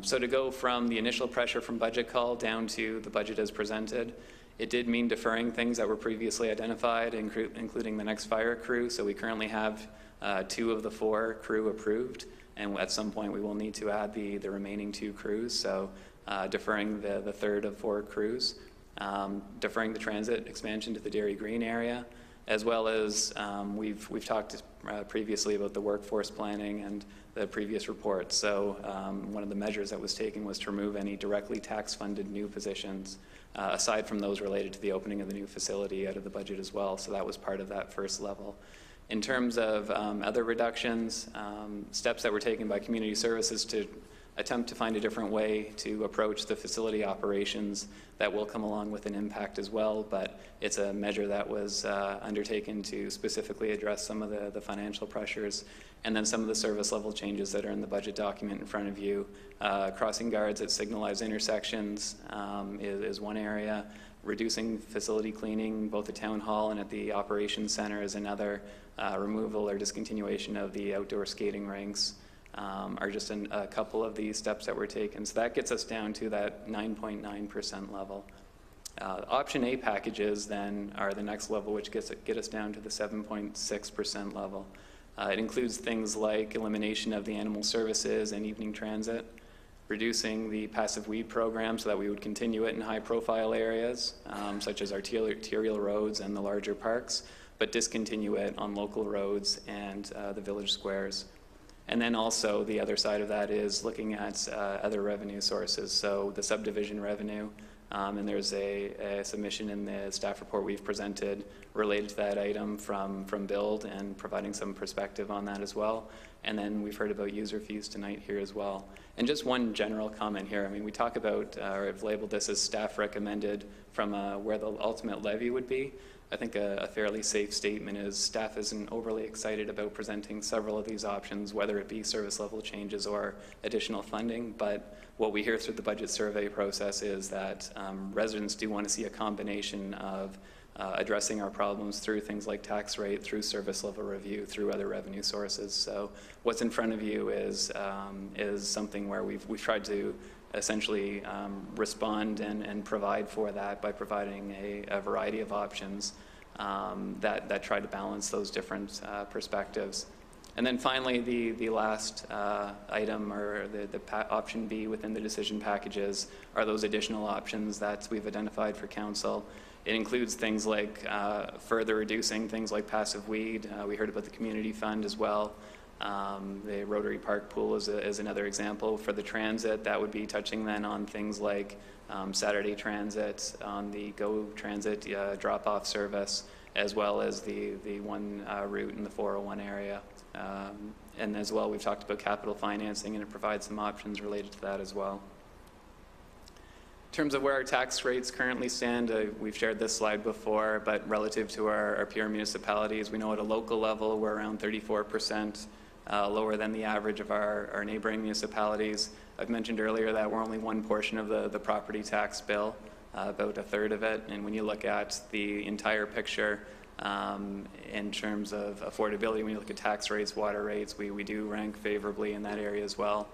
So to go from the initial pressure from budget call down to the budget as presented, it did mean deferring things that were previously identified, including the next fire crew. So we currently have 2 of the 4 crew approved, and at some point we will need to add the remaining 2 crews. So deferring the third of 4 crews, deferring the transit expansion to the Dairy Green area, as well as we've talked previously about the workforce planning and the previous report. So one of the measures that was taken was to remove any directly tax-funded new positions, aside from those related to the opening of the new facility, out of the budget as well. So that was part of that first level. In terms of other reductions, steps that were taken by community services to attempt to find a different way to approach the facility operations that will come along with an impact as well, but it's a measure that was undertaken to specifically address some of the financial pressures, and then some of the service level changes that are in the budget document in front of you. Crossing guards at signalized intersections is one area. Reducing facility cleaning, both at Town Hall and at the Operations Center, is another. Removal or discontinuation of the outdoor skating rinks are just a couple of the steps that were taken. So that gets us down to that 9.9% level. Option A packages then are the next level, which get us down to the 7.6% level. It includes things like elimination of the animal services and evening transit, reducing the passive weed program so that we would continue it in high-profile areas, such as arterial roads and the larger parks, but discontinue it on local roads and the village squares. And then also the other side of that is looking at other revenue sources, so the subdivision revenue, and there's a submission in the staff report we've presented related to that item from Build and providing some perspective on that as well. And then we've heard about user fees tonight here as well. And just one general comment here. I mean, we talk about, or I've labeled this as staff recommended from where the ultimate levy would be. I think a fairly safe statement is staff isn't overly excited about presenting several of these options, whether it be service level changes or additional funding. But what we hear through the budget survey process is that residents do want to see a combination of addressing our problems through things like tax rate, through service level review, through other revenue sources. So what's in front of you is something where we've tried to essentially respond and provide for that by providing a variety of options that try to balance those different perspectives. And then finally, the last item, or the option B within the decision packages, are those additional options that we've identified for council. It includes things like further reducing things like passive weed. We heard about the community fund as well. The Rotary Park pool is another example. For the transit, that would be touching then on things like Saturday transit, on the Go Transit drop-off service, as well as the one route in the 401 area. And as well, we've talked about capital financing, and it provides some options related to that as well. In terms of where our tax rates currently stand, we've shared this slide before, but relative to our peer municipalities, we know at a local level we're around 34%, lower than the average of our neighboring municipalities. I've mentioned earlier that we're only one portion of the property tax bill, about a third of it, and when you look at the entire picture in terms of affordability, when you look at tax rates, water rates, we do rank favorably in that area as well.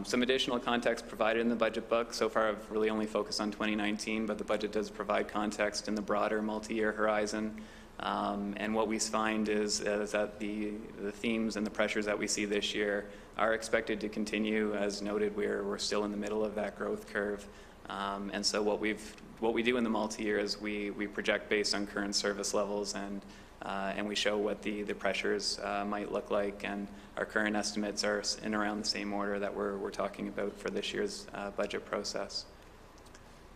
Some additional context provided in the budget book. So far I've really only focused on 2019, but the budget does provide context in the broader multi-year horizon. And what we find is that the themes and the pressures that we see this year are expected to continue. As noted, we're still in the middle of that growth curve. And so what we do in the multi-year is we project based on current service levels, and we show what the pressures might look like, and our current estimates are in around the same order that we're talking about for this year's budget process.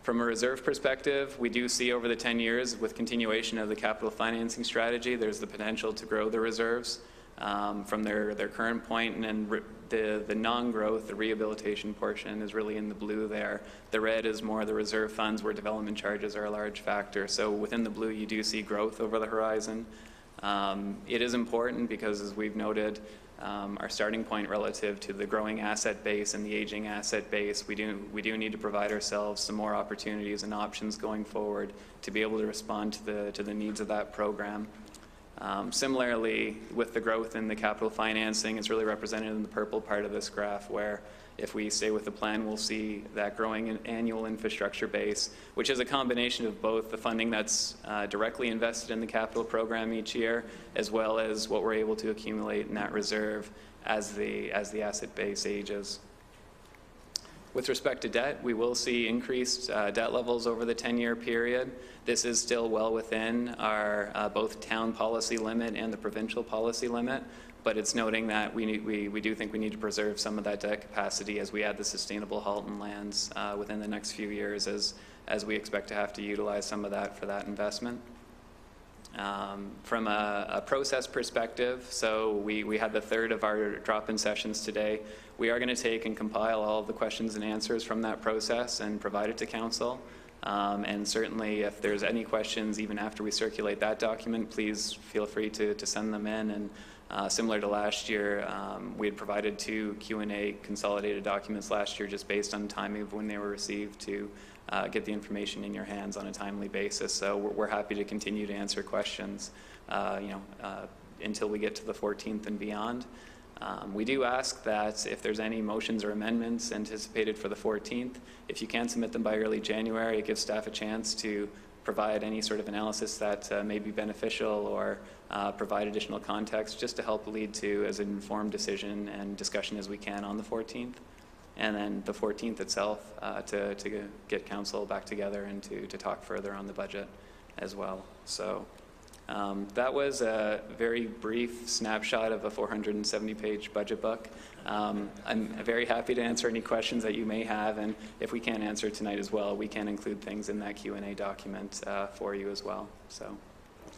From a reserve perspective, we do see over the 10 years, with continuation of the capital financing strategy, there's the potential to grow the reserves from their current point, and then the non-growth, the rehabilitation portion is really in the blue there. The red is more the reserve funds where development charges are a large factor. So within the blue, you do see growth over the horizon. It is important because, as we've noted, our starting point relative to the growing asset base and the aging asset base, we do need to provide ourselves some more opportunities and options going forward to be able to respond to the needs of that program. Similarly, with the growth in the capital financing, it's really represented in the purple part of this graph, where if we stay with the plan, we'll see that growing annual infrastructure base, which is a combination of both the funding that's directly invested in the capital program each year, as well as what we're able to accumulate in that reserve as the asset base ages. With respect to debt, we will see increased debt levels over the 10-year period. This is still well within our both town policy limit and the provincial policy limit, but it's noting that we do think we need to preserve some of that debt capacity as we add the sustainable Halton lands within the next few years, as we expect to have to utilize some of that for that investment. From a process perspective, so we had the third of our drop-in sessions today. We are going to take and compile all of the questions and answers from that process and provide it to council. And certainly if there's any questions, even after we circulate that document, please feel free to send them in. And similar to last year, we had provided 2 Q&A consolidated documents last year just based on timing of when they were received to get the information in your hands on a timely basis. So we're happy to continue to answer questions until we get to the 14th and beyond. We do ask that if there's any motions or amendments anticipated for the 14th, if you can submit them by early January, it gives staff a chance to provide any sort of analysis that may be beneficial or provide additional context just to help lead to as an informed decision and discussion as we can on the 14th. And then the 14th itself to get council back together and to talk further on the budget as well. So that was a very brief snapshot of a 470-page budget book. I'm very happy to answer any questions that you may have, and if we can't answer tonight as well, we can include things in that Q&A document for you as well. So,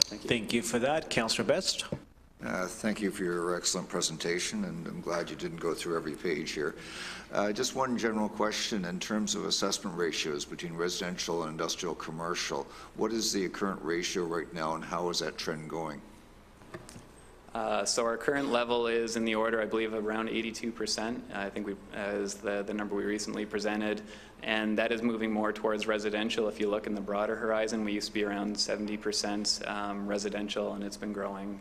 thank you. Thank you for that. Councillor Best. Thank you for your excellent presentation, and I'm glad you didn't go through every page here. Just one general question in terms of assessment ratios between residential and industrial commercial. What is the current ratio right now, and how is that trend going? So our current level is in the order, I believe, around 82%. I think is the number we recently presented, and that is moving more towards residential. If you look in the broader horizon, we used to be around 70% residential, and it's been growing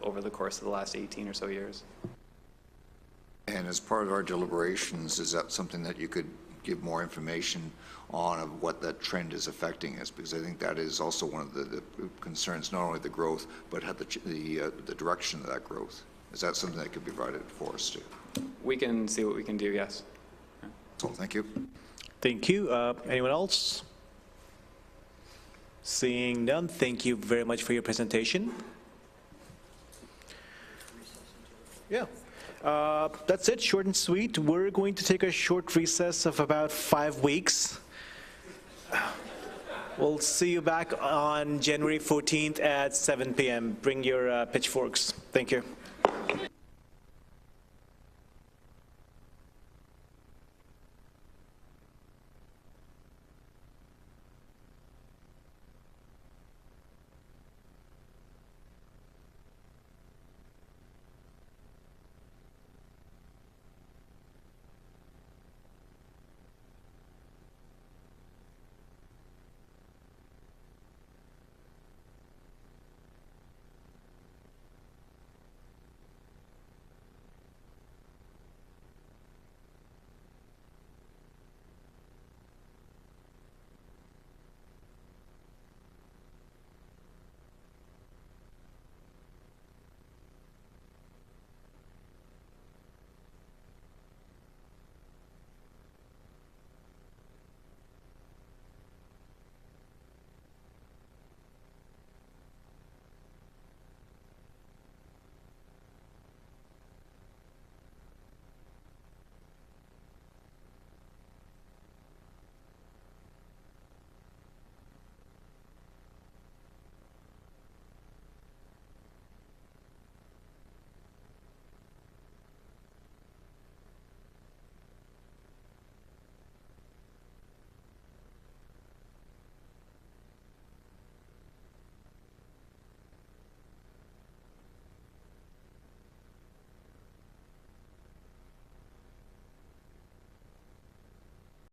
over the course of the last 18 or so years. And as part of our deliberations, is that something that you could give more information on of what that trend is affecting us? Because I think that is also one of the concerns, not only the growth, but the direction of that growth. Is that something that could be provided for us too? We can see what we can do, yes. So, thank you. Thank you. Anyone else? Seeing none, thank you very much for your presentation. Yeah. That's it, short and sweet. We're going to take a short recess of about 5 weeks. We'll see you back on January 14th at 7 p.m. Bring your pitchforks. Thank you.